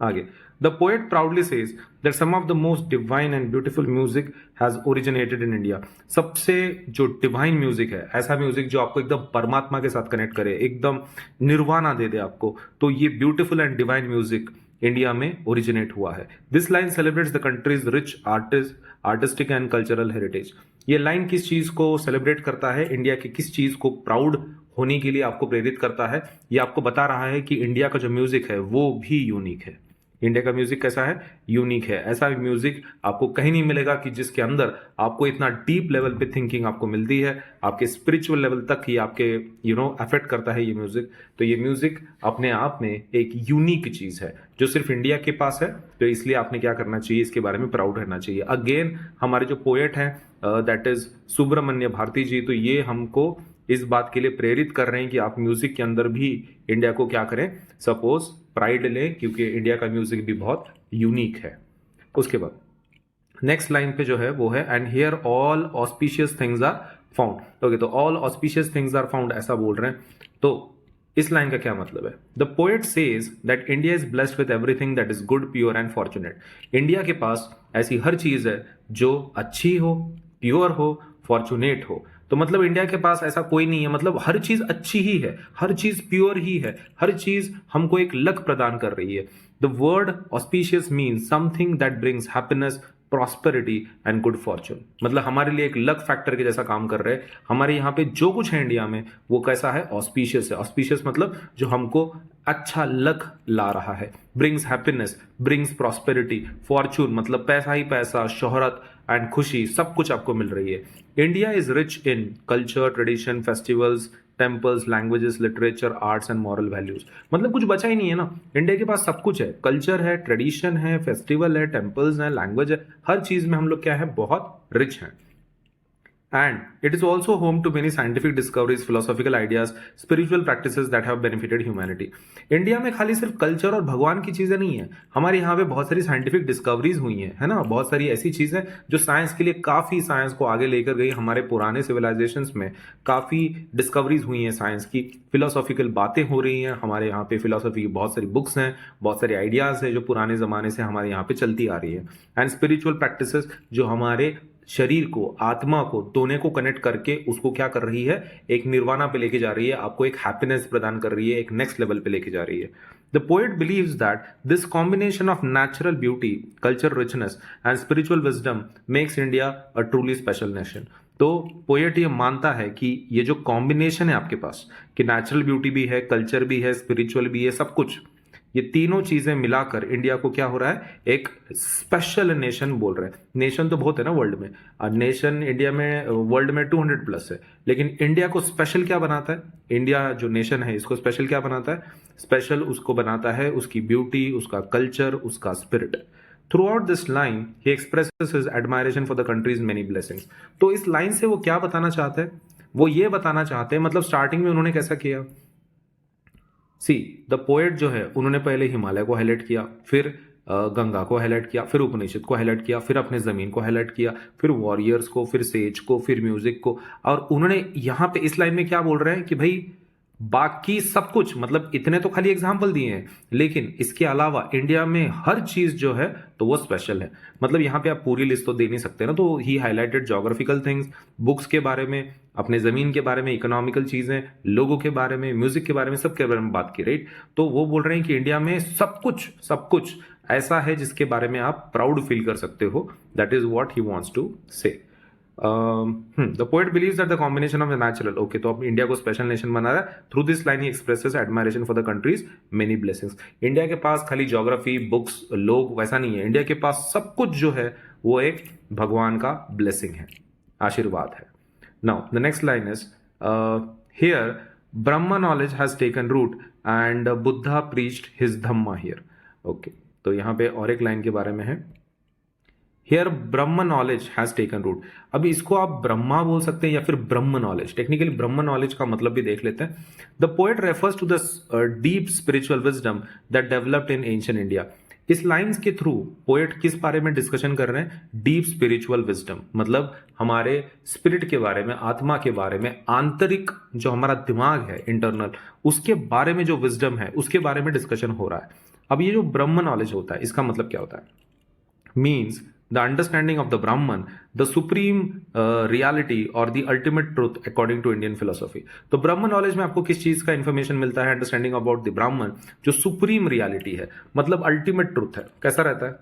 आगे, the poet proudly says that some of the most divine and beautiful music has originated in India. सबसे जो डिवाइन म्यूजिक है, ऐसा म्यूजिक जो आपको एकदम परमात्मा के साथ कनेक्ट करे, एकदम निर्वाणा दे दे आपको, तो ये beautiful and divine music India में ओरिजिनेट हुआ है। This line celebrates the countries rich artistic and cultural heritage. ये लाइन किस चीज को सेलिब्रेट करता है? इंडिया की किस चीज को प्राउड होने के लिए आपको प्रेरित करता है? ये आपको बता रहा है कि इंडिया का जो म्यूजिक है वो भी यूनिक है। इंडिया का म्यूजिक कैसा है? यूनिक है। ऐसा म्यूजिक आपको कहीं नहीं मिलेगा कि जिसके अंदर आपको इतना डीप लेवल पे थिंकिंग आपको मिलती है, आपके स्पिरिचुअल लेवल तक ही आपके अफेक्ट करता है ये म्यूजिक। तो ये म्यूजिक अपने आप में एक यूनिक चीज है जो सिर्फ इंडिया के पास है। तो इसलिए आपने क्या करना चाहिए? इसके बारे में प्राउड रहना चाहिए। अगेन हमारे जो पोएट हैं दैट इज सुब्रमण्य भारती जी, तो ये हमको इस बात के लिए प्रेरित कर रहे हैं कि आप म्यूजिक के अंदर भी इंडिया को क्या करें? सपोज प्राइड लें, क्योंकि इंडिया का म्यूजिक भी बहुत यूनिक है। उसके बाद नेक्स्ट लाइन पे जो है वो है and here all auspicious things are found. Okay, तो all auspicious things are found ऐसा बोल रहे हैं। तो इस लाइन का क्या मतलब है? The poet says that India is blessed with everything that is good, pure and fortunate. India के पास ऐसी हर चीज है जो अच्छी हो, प्योर हो, फॉर्चुनेट हो। तो मतलब इंडिया के पास ऐसा कोई नहीं है, मतलब हर चीज अच्छी ही है, हर चीज प्योर ही है, हर चीज हमको एक लक प्रदान कर रही है। The word auspicious means something that brings happiness, prosperity and good Fortune. मतलब हमारे लिए एक लक फैक्टर के जैसा काम कर रहे हैं। हमारे यहाँ पे जो कुछ है इंडिया में वो कैसा है? ऑस्पिशियस है। ऑस्पिशियस मतलब जो हमको अच्छा लक ला रहा है। Brings happiness, brings prosperity, Fortune मतलब पैसा ही पैसा, शोहरत एंड खुशी, सब कुछ आपको मिल रही है। India is rich in culture, tradition, festivals, temples, languages, literature, arts and moral values. मतलब कुछ बचा ही नहीं है ना। इंडिया के पास सब कुछ है, कल्चर है, ट्रेडिशन है, फेस्टिवल है, टेम्पल्स है, लैंग्वेज है, हर चीज में हम लोग क्या है? बहुत रिच हैं। And it is also home to many scientific discoveries, philosophical ideas, spiritual practices that have benefited humanity. India में खाली सिर्फ कल्चर और भगवान की चीजें नहीं है, हमारे यहाँ पे बहुत सारी साइंटिफिक डिस्कवरीज हुई हैं, है ना। बहुत सारी ऐसी चीजें जो साइंस के लिए काफी, साइंस को आगे लेकर गई। हमारे पुराने सिविलाइजेशंस में काफी डिस्कवरीज हुई हैं साइंस की, फिलोसॉफिकल बातें हो रही हैं। हमारे यहाँ पे फिलोसॉफी की बहुत सारी बुक्स हैं, बहुत सारे आइडियाज हैं जो पुराने जमाने से हमारे यहाँ पे चलती आ रही है। एंड स्पिरिचुअल प्रैक्टिसेस जो हमारे शरीर को, आत्मा को, दोनों को कनेक्ट करके उसको क्या कर रही है? एक निर्वाणा पे लेके जा रही है, आपको एक हैप्पीनेस प्रदान कर रही है, एक नेक्स्ट लेवल पे लेके जा रही है। The poet believes that this combination of natural beauty, culture richness and spiritual wisdom makes India a truly special nation. तो पोएट ये मानता है कि ये जो कॉम्बिनेशन है आपके पास, कि नेचुरल ब्यूटी भी है, कल्चर भी है, स्पिरिचुअल भी है, सब कुछ, ये तीनों चीजें मिलाकर इंडिया को क्या हो रहा है? एक स्पेशल नेशन बोल रहे हैं। नेशन तो बहुत है ना वर्ल्ड में, नेशन इंडिया में वर्ल्ड में 200+ है, लेकिन इंडिया को स्पेशल क्या बनाता है? इंडिया जो नेशन है इसको स्पेशल क्या बनाता है? स्पेशल उसको बनाता है उसकी ब्यूटी, उसका कल्चर, उसका spirit. Through out this line he expresses his admiration for the country's many blessings. तो इस लाइन से वो क्या बताना चाहते हैं? वो ये बताना चाहते हैं, मतलब स्टार्टिंग में उन्होंने कैसा किया? सी द पोएट जो है उन्होंने पहले हिमालय को हाईलाइट किया, फिर गंगा को हाईलाइट किया, फिर उपनिषद को हाईलाइट किया, फिर अपने जमीन को हाईलाइट किया, फिर वॉरियर्स को, फिर सेज को, फिर म्यूजिक को। और उन्होंने यहाँ पे इस लाइन में क्या बोल रहे हैं कि भाई बाकी सब कुछ, मतलब इतने तो खाली एग्जाम्पल दिए हैं, लेकिन इसके अलावा इंडिया में हर चीज जो है तो वो स्पेशल है। मतलब यहाँ पे आप पूरी लिस्ट तो दे नहीं सकते ना, तो ही हाईलाइटेड ज्योग्राफिकल थिंग्स, बुक्स के बारे में, अपने जमीन के बारे में, इकोनॉमिकल चीजें, लोगों के बारे में, म्यूजिक के बारे में, सब के बारे में बात की, राइट। तो वो बोल रहे हैं कि इंडिया में सब कुछ ऐसा है जिसके बारे में आप प्राउड फील कर सकते हो। That is what he wants to say. The poet believes that the combination of the natural, okay, तो अब इंडिया को स्पेशल नेशन बना रहा है। Through this line he expresses admiration for the country's many blessings. India के पास खाली geography, books, लोग वैसा नहीं है, इंडिया के पास सब कुछ जो है वो एक भगवान का ब्लेसिंग है, आशीर्वाद है। Now the next line is here Brahm knowledge has taken root and Buddha preached his dhamma here. Okay, तो यहाँ पे और एक लाइन के बारे में है, here Brahm knowledge has taken root. अब इसको आप ब्रह्मा बोल सकते हैं या फिर ब्रह्म नॉलेज, टेक्निकली ब्रह्म नॉलेज का मतलब भी देख लेते हैं। The poet refers to the deep spiritual wisdom that developed in ancient India. इस लाइंस के थ्रू पोएट किस बारे में डिस्कशन कर रहे हैं? डीप स्पिरिचुअल विजडम, मतलब हमारे स्पिरिट के बारे में, आत्मा के बारे में, आंतरिक जो हमारा दिमाग है इंटरनल, उसके बारे में जो विजडम है उसके बारे में डिस्कशन हो रहा है। अब ये जो ब्रह्म नॉलेज होता है इसका मतलब क्या होता है? Means the understanding of the Brahman, the supreme reality or the ultimate truth according to Indian philosophy। तो ब्रह्म नॉलेज में आपको किस चीज का इंफॉर्मेशन मिलता है? अंडरस्टैंडिंग अबाउट द ब्राह्मण, जो सुप्रीम रियलिटी है, मतलब अल्टीमेट ट्रुथ है। कैसा रहता है?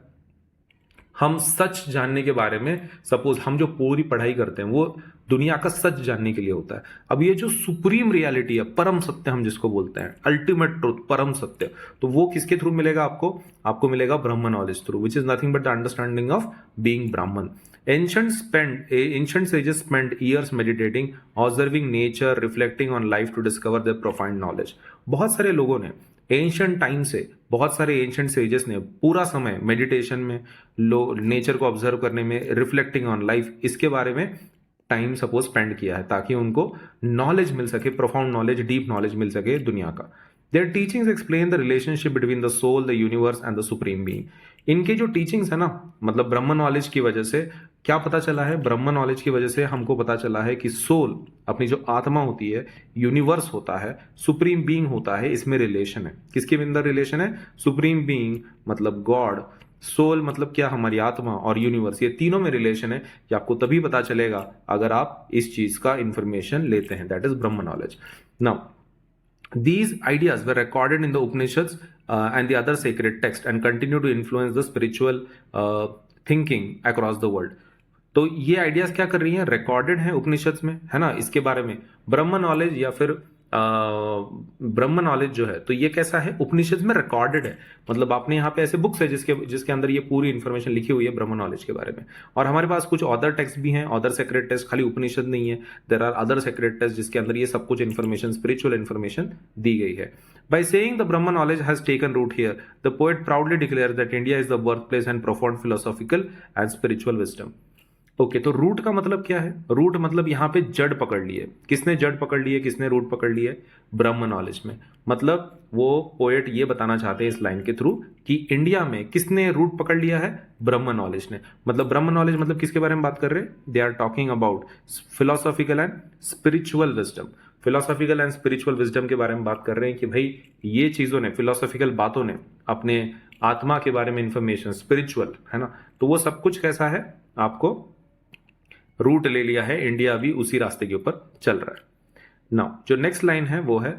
हम सच जानने के बारे में, सपोज हम जो पूरी पढ़ाई करते हैं वो दुनिया का सच जानने के लिए होता है। अब ये जो सुप्रीम रियलिटी है, परम सत्य हम जिसको बोलते हैं, अल्टीमेट ट्रुथ, परम सत्य, तो वो किसके थ्रू मिलेगा आपको? आपको मिलेगा ब्रह्म knowledge through, which is nothing but the understanding of being ब्राह्मण। Ancient sages spent years meditating, observing nature, reflecting on life to discover their profound knowledge। बहुत सारे लोगों ने एंशियंट टाइम से, बहुत सारे एंशियंट सेजेस ने पूरा समय मेडिटेशन में, नेचर को ऑब्जर्व करने में, रिफ्लेक्टिंग ऑन लाइफ, इसके बारे में टाइम सपोज स्पेंड किया है ताकि उनको नॉलेज मिल सके, प्रोफाउंड नॉलेज, डीप नॉलेज मिल सके दुनिया का। Their teachings explain the relationship between the soul, the universe and the supreme being. इनके जो टीचिंग्स है ना, मतलब ब्रह्म नॉलेज की वजह से क्या पता चला है? ब्रह्म नॉलेज की वजह से हमको पता चला है कि सोल, अपनी जो आत्मा होती है, यूनिवर्स होता है, सुप्रीम बीइंग होता है, इसमें रिलेशन है। किसके अंदर रिलेशन है? सुप्रीम बीइंग मतलब गॉड, सोल मतलब क्या? हमारी आत्मा, और यूनिवर्स, ये तीनों में रिलेशन है। ये आपको तभी पता चलेगा अगर आप इस चीज का इंफॉर्मेशन लेते हैं, that is Brahma knowledge. Now these ideas were recorded in the Upanishads and the other sacred texts and continue to influence the spiritual thinking across the world। तो ये आइडियाज क्या कर रही हैं? रिकॉर्डेड हैं उपनिषद में, है ना, इसके बारे में ब्रह्म नॉलेज या फिर ब्रह्म नॉलेज जो है, तो ये कैसा है? उपनिषद में रिकॉर्डेड है। मतलब आपने यहाँ पे ऐसे बुक्स है जिसके अंदर ये पूरी इंफॉर्मेशन लिखी हुई है ब्रह्म नॉलेज के बारे में। और हमारे पास कुछ अदर टेक्स्ट भी हैं, अदर सेक्रेट टेक्स्ट, खाली उपनिषद नहीं है, there are other sacred text जिसके अंदर ये सब कुछ इंफॉर्मेशन, स्पिरिचुअल इंफॉर्मेशन दी गई है। By saying the Brahma knowledge has taken root here, the poet proudly declares that India is the birthplace and profound philosophical and spiritual wisdom। Okay, तो root का मतलब क्या है? रूट मतलब यहाँ पे जड़ पकड़ लिए। किसने जड़ पकड़ लिए, किसने रूट पकड़ लिए? ब्रह्म नॉलेज में। मतलब वो पोएट ये बताना चाहते हैं इस लाइन के थ्रू कि इंडिया में किसने रूट पकड़ लिया है? ब्रह्म नॉलेज ने। मतलब ब्रह्म नॉलेज मतलब किसके बारे में बात कर रहे हैं? They are talking about philosophical and spiritual wisdom. Philosophical and spiritual wisdom के बारे में बात कर रहे हैं कि भाई ये चीजों ने, फिलोसॉफिकल बातों ने, अपने आत्मा के बारे में इंफॉर्मेशन, स्पिरिचुअल, है ना, तो वो सब कुछ कैसा है? आपको रूट ले लिया है, इंडिया भी उसी रास्ते के ऊपर चल रहा है। नाउ जो नेक्स्ट लाइन है वो है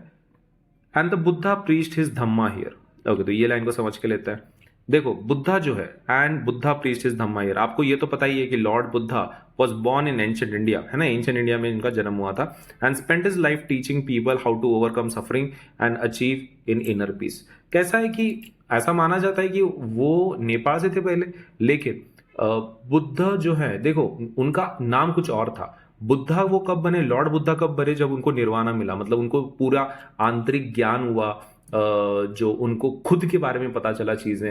and the Buddha preached his dhamma here. Okay, तो ये लाइन को समझ के लेते हैं। देखो, बुद्धा जो है, and Buddha preached his dhamma here, आपको ये तो पता ही है कि lord Buddha was born in ancient India, है ना, एंशिएंट इंडिया में इनका जन्म हुआ था। And spent his life teaching people how to overcome suffering and achieve in inner peace. कैसा है कि ऐसा माना जाता है कि वो नेपाल से थे पहले, लेकिन बुद्ध जो है, देखो उनका नाम कुछ और था। बुद्धा वो कब बने, लॉर्ड बुद्धा कब बने? जब उनको निर्वाणा मिला, मतलब उनको पूरा आंतरिक ज्ञान हुआ, जो उनको खुद के बारे में पता चला चीजें,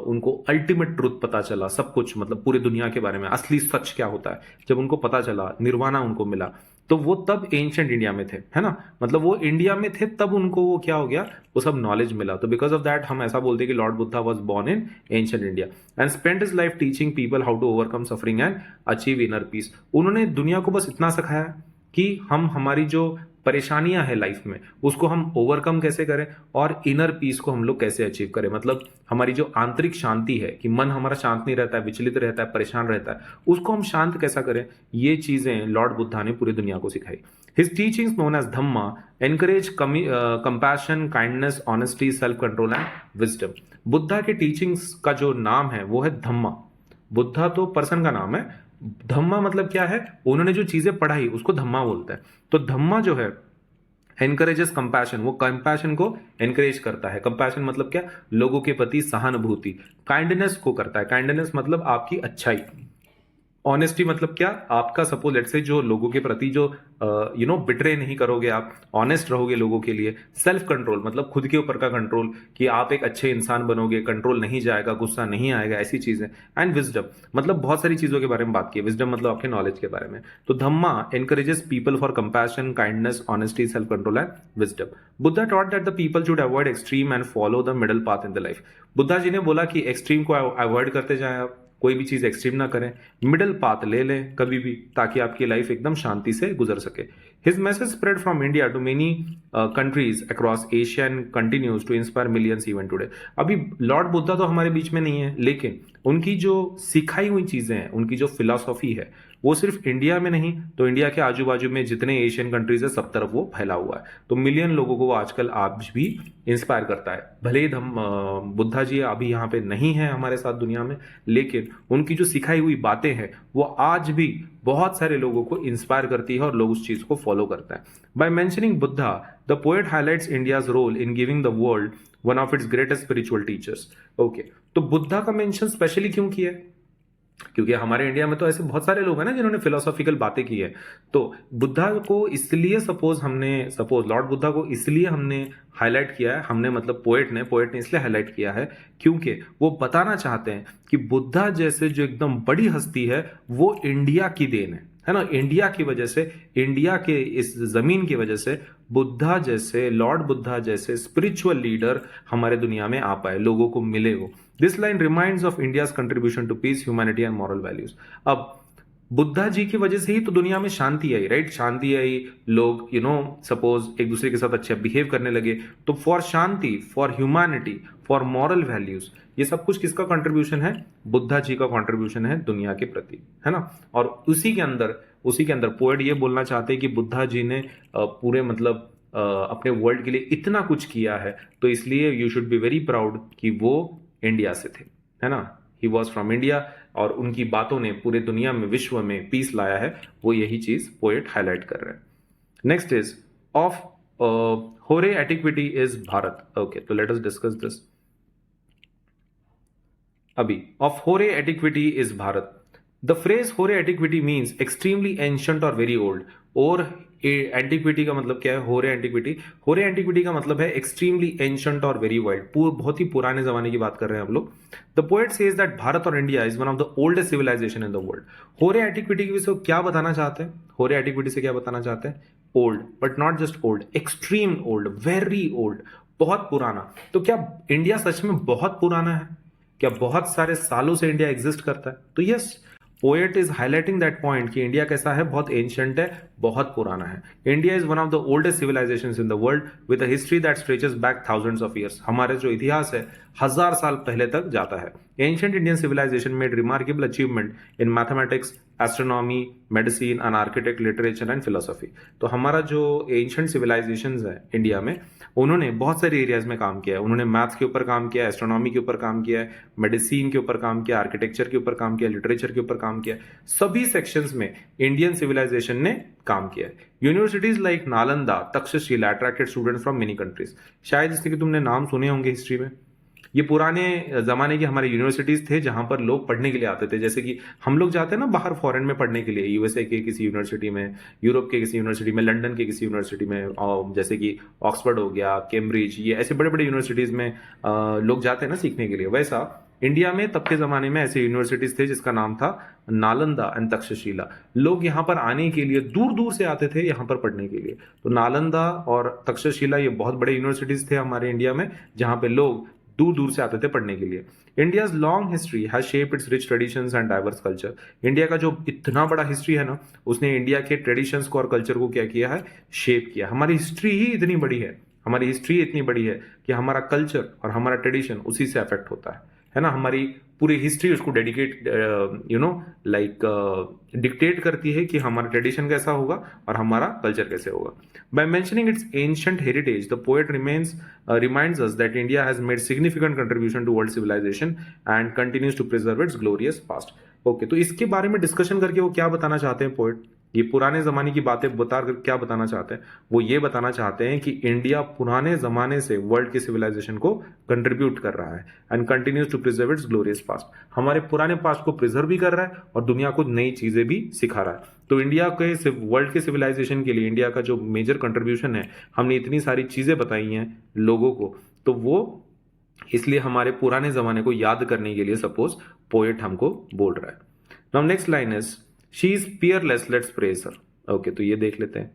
उनको अल्टीमेट ट्रुथ पता चला, सब कुछ, मतलब पूरी दुनिया के बारे में असली सच क्या होता है, जब उनको पता चला, निर्वाणा उनको मिला, तो वो तब एंशिएंट इंडिया में थे, है ना, मतलब वो इंडिया में थे तब उनको वो क्या हो गया, वो सब नॉलेज मिला। तो बिकॉज ऑफ दैट हम ऐसा बोलते हैं कि lord Buddha was born in ancient India and spent his life teaching people how to overcome suffering and achieve inner peace. उन्होंने दुनिया को बस इतना सिखाया कि हम हमारी जो परेशानियां हैं लाइफ में उसको हम ओवरकम कैसे करें और इनर पीस को हम लोग कैसे अचीव करें, मतलब हमारी जो आंतरिक शांति है कि मन हमारा शांत नहीं रहता है, विचलित रहता है, परेशान रहता है, उसको हम शांत कैसा करें, ये चीजें लॉर्ड बुद्धा ने पूरी दुनिया को सिखाई। His teachings known as dhamma encourage compassion, kindness, honesty, self control and wisdom. Buddha के टीचिंग्स का जो नाम है वो है धम्मा। बुद्धा तो पर्सन का नाम है, धम्मा मतलब क्या है, उन्होंने जो चीजें पढ़ाई उसको धम्मा बोलता है। तो धम्मा जो है एनकरेजेस कंपैशन, वो कंपैशन को एनकरेज करता है। कंपैशन मतलब क्या, लोगों के प्रति सहानुभूति। काइंडनेस को करता है, काइंडनेस मतलब आपकी अच्छाई। ऑनेस्टी मतलब क्या, आपका सपोज लेट से जो लोगों के प्रति जो बिट्रे नहीं करोगे, आप ऑनेस्ट रहोगे लोगों के लिए। सेल्फ कंट्रोल मतलब खुद के ऊपर का कंट्रोल, कि आप एक अच्छे इंसान बनोगे, कंट्रोल नहीं जाएगा, गुस्सा नहीं आएगा, ऐसी चीजें। एंड विजडम मतलब बहुत सारी चीजों के बारे में बात की। विजडम मतलब आपके नॉलेज के बारे में। तो dhamma encourages people for compassion, kindness, honesty, self control and wisdom. Buddha taught that the people should avoid extreme and follow the middle path in the life. Buddha ji ने बोला कि एक्सट्रीम को अवॉइड करते जाएं आप, कोई भी चीज एक्सट्रीम ना करें, मिडिल पाथ ले लें कभी भी, ताकि आपकी लाइफ एकदम शांति से गुजर सके। His message spread from India to many countries across Asia and continues to inspire millions even today. अभी लॉर्ड बुद्धा तो हमारे बीच में नहीं है, लेकिन उनकी जो सिखाई हुई चीजें हैं, उनकी जो फिलॉसफी है, वो सिर्फ इंडिया में नहीं, तो इंडिया के आजू बाजू में जितने एशियन कंट्रीज है सब तरफ वो फैला हुआ है। तो मिलियन लोगों को वो आजकल आज भी इंस्पायर करता है। भले ही बुद्धा जी अभी यहाँ पे नहीं है हमारे साथ दुनिया में, लेकिन उनकी जो सिखाई हुई बातें हैं वो आज भी बहुत सारे लोगों को इंस्पायर करती है और लोग उस चीज को फॉलो करता है। By mentioning Buddha, the poet highlights India's role in giving the world one of its greatest spiritual teachers. Okay, तो बुद्धा का मेंशन स्पेशली क्यों किया है, क्योंकि हमारे इंडिया में तो ऐसे बहुत सारे लोग हैं ना जिन्होंने फिलोसॉफिकल बातें की है। तो बुद्धा को इसलिए सपोज लॉर्ड बुद्धा को इसलिए हमने हाईलाइट किया है, हमने मतलब पोएट ने इसलिए हाईलाइट किया है क्योंकि वो बताना चाहते हैं कि बुद्धा जैसे जो एकदम बड़ी हस्ती है वो इंडिया की देन है ना। इंडिया की वजह से, इंडिया के इस जमीन की वजह से बुद्धा जैसे, लॉर्ड बुद्धा जैसे स्पिरिचुअल लीडर हमारे दुनिया में आ पाए, लोगों को मिले वो। This line reminds of India's contribution to peace, humanity and moral values. अब बुद्धा जी की वजह से ही तो दुनिया में शांति आई, राइट? शांति आई, लोग सपोज एक दूसरे के साथ अच्छे बिहेव करने लगे। तो for Shanti, for humanity, for moral values, ये सब कुछ किसका कंट्रीब्यूशन है? बुद्धा जी का कंट्रीब्यूशन है दुनिया के प्रति, है ना। और उसी के अंदर पोएट ये बोलना चाहते हैं कि बुद्धा जी ने पूरे मतलब अपने वर्ल्ड के लिए इतना कुछ किया है, तो इसलिए you should be very proud कि वो इंडिया से थे, है ना। ही वॉज फ्रॉम इंडिया, और उनकी बातों ने पूरे दुनिया में, विश्व में पीस लाया है। वो यही चीज पोएट हाईलाइट कर रहे हैं। नेक्स्ट इज ऑफ होरे एटिक्विटी इज भारत। ओके, तो लेट अस डिस्कस दिस। अभी ऑफ होरे एटिक्विटी इज भारत। द फ्रेज होरे एटिक्विटी मीन्स एक्सट्रीमली एंशंट और वेरी ओल्ड। और एंटिक्विटी का मतलब क्या है? होरे एंटिक्विटी का मतलब है एक्सट्रीमली एंशंट और वेरी वाइल्ड, बहुत ही पुराने जमाने की बात कर रहे हैं हम लोग। The poet says that Bharat और India is one of the oldest civilisation in the world. Hoary antiquity की से क्या बताना चाहते हैं? होरे एंटिक्विटी से क्या बताना चाहते हैं? Old, but not just old, extreme old, very old, बहुत पुराना। तो क्या इंडिया सच में बहुत पुराना है? क्या बहुत सारे सालों से इंडिया एग्जिस्ट करता है? तो yes, poet is highlighting that point कि इंडिया कैसा है, बहुत एंशिएंट है, बहुत पुराना है। India is one of the oldest civilizations in the world with a history that stretches back thousands of years. हमारे जो इतिहास है 1000 साल पहले तक जाता है। Ancient Indian civilization made remarkable achievement in mathematics, astronomy, medicine and architect, literature and philosophy. तो हमारा जो एंशिएंट सिविलाइजेशंस है इंडिया में, उन्होंने बहुत सारे एरियाज में काम किया है। उन्होंने मैथ्स के ऊपर काम किया है, एस्ट्रोनॉमी के ऊपर काम किया है, मेडिसिन के ऊपर काम किया, आर्किटेक्चर के ऊपर काम किया, लिटरेचर के ऊपर काम किया। सभी सेक्शंस में इंडियन सिविलाइजेशन ने काम किया है। Universities like Nalanda, Takshashila attracted students from many countries. शायद इसके कि तुमने नाम सुने होंगे हिस्ट्री में। ये पुराने जमाने की हमारे यूनिवर्सिटीज थे जहां पर लोग पढ़ने के लिए आते थे। जैसे कि हम लोग जाते हैं ना बाहर फॉरेन में पढ़ने के लिए, यूएसए के किसी यूनिवर्सिटी में, यूरोप के किसी यूनिवर्सिटी में, लंदन के किसी यूनिवर्सिटी में, जैसे कि ऑक्सफोर्ड हो गया, कैम्ब्रिज, ये ऐसे बड़े बड़े यूनिवर्सिटीज में लोग जाते हैं ना सीखने के लिए। वैसा इंडिया में तब के जमाने में ऐसे यूनिवर्सिटीज थे जिसका नाम था नालंदा एंड तक्षशिला। लोग यहाँ पर आने के लिए दूर दूर से आते थे यहाँ पर पढ़ने के लिए। तो नालंदा और तक्षशिला ये बहुत बड़े यूनिवर्सिटीज थे हमारे इंडिया में, जहाँ पे लोग दूर दूर से आते थे पढ़ने के लिए। India's long history has shaped it's rich traditions and diverse culture. India का जो इतना बड़ा हिस्ट्री है ना, उसने इंडिया के ट्रेडिशंस को और कल्चर को क्या किया है, शेप किया। हमारी हिस्ट्री ही इतनी बड़ी है, हमारी हिस्ट्री इतनी बड़ी है कि हमारा कल्चर और हमारा ट्रेडिशन उसी से अफेक्ट होता है ना। हमारी पूरी हिस्ट्री उसको डेडिकेट डिक्टेट करती है कि हमारा ट्रेडिशन कैसा होगा और हमारा कल्चर कैसे होगा। By mentioning its ancient heritage the poet reminds us that India has made significant contribution to world civilization and continues to preserve its glorious past. Okay, तो इसके बारे में डिस्कशन करके वो क्या बताना चाहते हैं पोएट, ये पुराने जमाने की बातें बता कर क्या बताना चाहते हैं, वो ये बताना चाहते हैं कि इंडिया पुराने जमाने से वर्ल्ड के सिविलाइजेशन को कंट्रीब्यूट कर रहा है and continues to preserve its glorious past. हमारे पुराने पास्ट को प्रिजर्व भी कर रहा है और दुनिया को नई चीजें भी सिखा रहा है। तो इंडिया के वर्ल्ड के सिविलाइजेशन के लिए इंडिया का जो मेजर कंट्रीब्यूशन है, हमने इतनी सारी चीजें बताई हैं लोगों को, तो वो इसलिए हमारे पुराने जमाने को याद करने के लिए सपोज पोएट हमको बोल रहा है। Now next line is she is peerless, let's praise her. Okay, तो ये देख लेते हैं।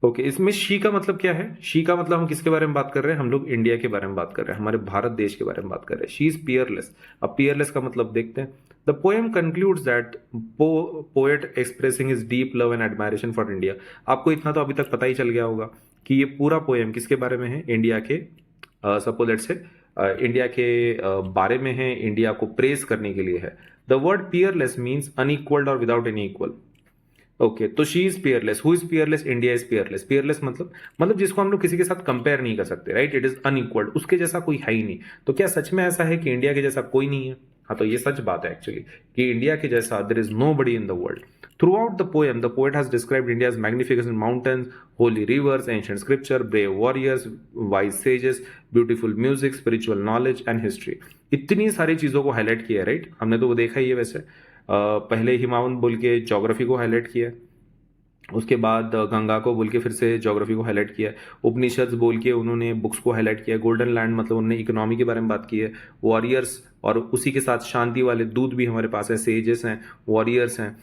ओके, इसमें शी का मतलब क्या है? शी का मतलब हम किसके बारे में बात कर रहे हैं? हम लोग इंडिया के बारे में बात कर रहे हैं, हमारे भारत देश के बारे में बात कर रहे हैं। She is Peerless. अब पियरलेस का मतलब देखते हैं। The poem concludes that poet expressing his deep love and admiration for India. आपको इतना तो अभी तक पता ही चल गया होगा कि ये पूरा पोएम किसके बारे में है? इंडिया के सपोज लेट्स से इंडिया के बारे में है, इंडिया को प्रेज करने के लिए है। द वर्ड पियरलेस मीन्स अनइक्वल्ड और विदाउट एनी इक्वल। ओके, तो she is Peerless. Who is Peerless? India is Peerless. Peerless मतलब जिसको हम लोग किसी के साथ कंपेयर नहीं कर सकते, राइट? इट इज अनइक्वल्ड, उसके जैसा कोई है ही नहीं। तो क्या सच में ऐसा है कि इंडिया के जैसा कोई नहीं है? हाँ, तो ये सच बात है एक्चुअली कि इंडिया के जैसा there is nobody in the world. Throughout the poem, the poet has described India's magnificent mountains, holy rivers, ancient scripture, brave warriors, wise sages, beautiful music, spiritual knowledge and history. इतनी सारी चीजों को highlight किया है, right? हमने तो वो देखा ही है वैसे। पहले हिमावंत बोल के ज्योग्राफी को हाईलाइट किया, उसके बाद गंगा को बोल के फिर से ज्योग्राफी को हाईलाइट किया, उपनिषद बोल के उन्होंने बुक्स को हाईलाइट किया, गोल्डन लैंड मतलब उन्होंने इकोनॉमी के बारे में बात की है, वॉरियर्स और उसी के साथ शांति वाले दूत भी हमारे पास है, सेजेस हैं, वॉरियर्स हैं,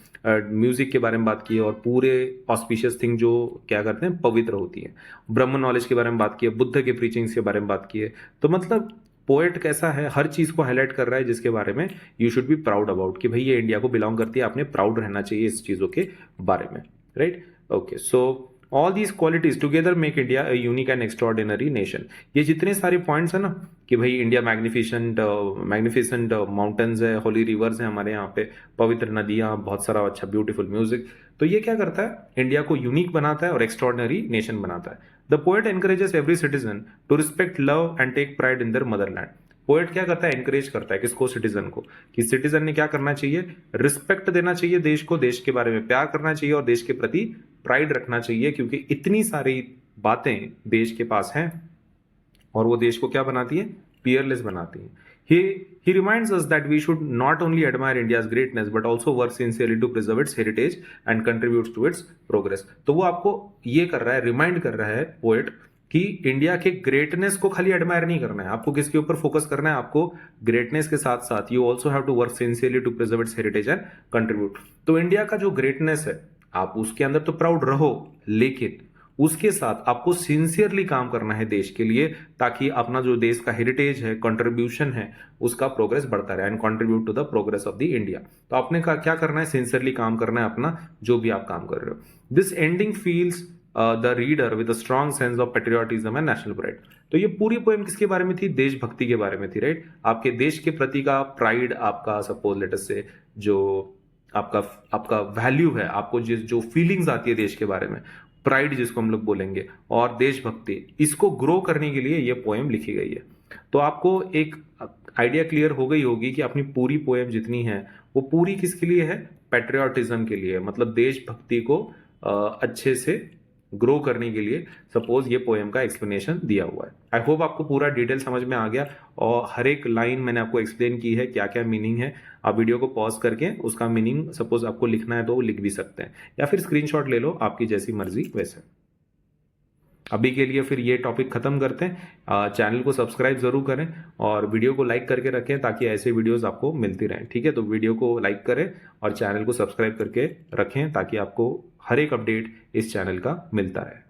म्यूजिक के बारे में बात की है और पूरे ऑस्पिशियस थिंग जो क्या करते हैं, पवित्र होती है। ब्रह्म नॉलेज के बारे में बात की है, बुद्ध के प्रीचिंग्स के बारे में बात की है। तो मतलब पोएट कैसा है, हर चीज को हाईलाइट कर रहा है जिसके बारे में you should be proud about, कि भाई ये इंडिया को बिलोंग करती है, आपने प्राउड रहना चाहिए इस चीजों के बारे में, right? Okay, so all these qualities together make India a unique and extraordinary nation. ये जितने सारे पॉइंट्स है ना कि भाई इंडिया मैग्निफिसेंट माउंटेन्स है, होली रिवर्स है हमारे यहाँ पे, पवित्र नदियाँ, बहुत सारा अच्छा ब्यूटीफुल म्यूजिक, तो ये क्या करता है? इंडिया को यूनिक बनाता है और एक्स्ट्रॉर्डिनरी नेशन बनाता है। The poet encourages every citizen to respect, love and take pride in their motherland. Poet क्या करता है? एनकरेज करता है किसको? सिटीजन को, कि सिटीजन ने क्या करना चाहिए? रिस्पेक्ट देना चाहिए देश को, देश के बारे में प्यार करना चाहिए और देश के प्रति प्राइड रखना चाहिए, क्योंकि इतनी सारी बातें देश के पास हैं और वो देश को क्या बनाती है? पियरलेस बनाती है। He reminds us that we should not only admire India's greatness but also work sincerely to preserve its heritage and contribute to its progress. तो वो आपको ये कर रहा है, रिमाइंड कर रहा है पोएट कि इंडिया के ग्रेटनेस को खाली एडमायर नहीं करना है, आपको किसके ऊपर फोकस करना है? आपको ग्रेटनेस के साथ साथ you also have to work sincerely to preserve its heritage and contribute. तो इंडिया का जो ग्रेटनेस है, आप उसके अंदर तो प्राउड रहो, लेकिन उसके साथ आपको सिंसियरली काम करना है देश के लिए, ताकि अपना जो देश का हेरिटेज है, कंट्रीब्यूशन है, उसका प्रोग्रेस बढ़ता रहे and contribute to the progress of the India. तो आपने क्या करना है? सिंसियरली काम करना है अपना, जो भी आप काम कर रहे हो। This ending feels the reader with a strong sense of patriotism and national pride. तो ये पूरी पोएम किसके बारे में थी? देशभक्ति के बारे में थी, राइट? आपके देश के प्रति का प्राइड, आपका सपोज लेट अस से जो आपका वैल्यू है, आपको जो फीलिंग्स आती है देश के बारे में, प्राइड जिसको हम लोग बोलेंगे, और देशभक्ति, इसको ग्रो करने के लिए ये पोएम लिखी गई है। तो आपको एक आइडिया क्लियर हो गई होगी कि अपनी पूरी पोएम जितनी है वो पूरी किसके लिए है? पेट्रियोटिज्म के लिए, मतलब देशभक्ति को अच्छे से ग्रो करने के लिए सपोज ये पोएम का एक्सप्लेनेशन दिया हुआ है। आई होप आपको पूरा डिटेल समझ में आ गया और हर एक लाइन मैंने आपको एक्सप्लेन की है, क्या क्या मीनिंग है। आप वीडियो को पॉज करके उसका मीनिंग सपोज आपको लिखना है तो लिख भी सकते हैं, या फिर स्क्रीनशॉट ले लो, आपकी जैसी मर्जी वैसे। अभी के लिए फिर ये टॉपिक खत्म करते हैं। चैनल को सब्सक्राइब जरूर करें और वीडियो को लाइक करके रखें ताकि ऐसे वीडियोस आपको मिलती रहें, ठीक है? तो वीडियो को लाइक करें और चैनल को सब्सक्राइब करके रखें ताकि आपको हर एक अपडेट इस चैनल का मिलता रहे।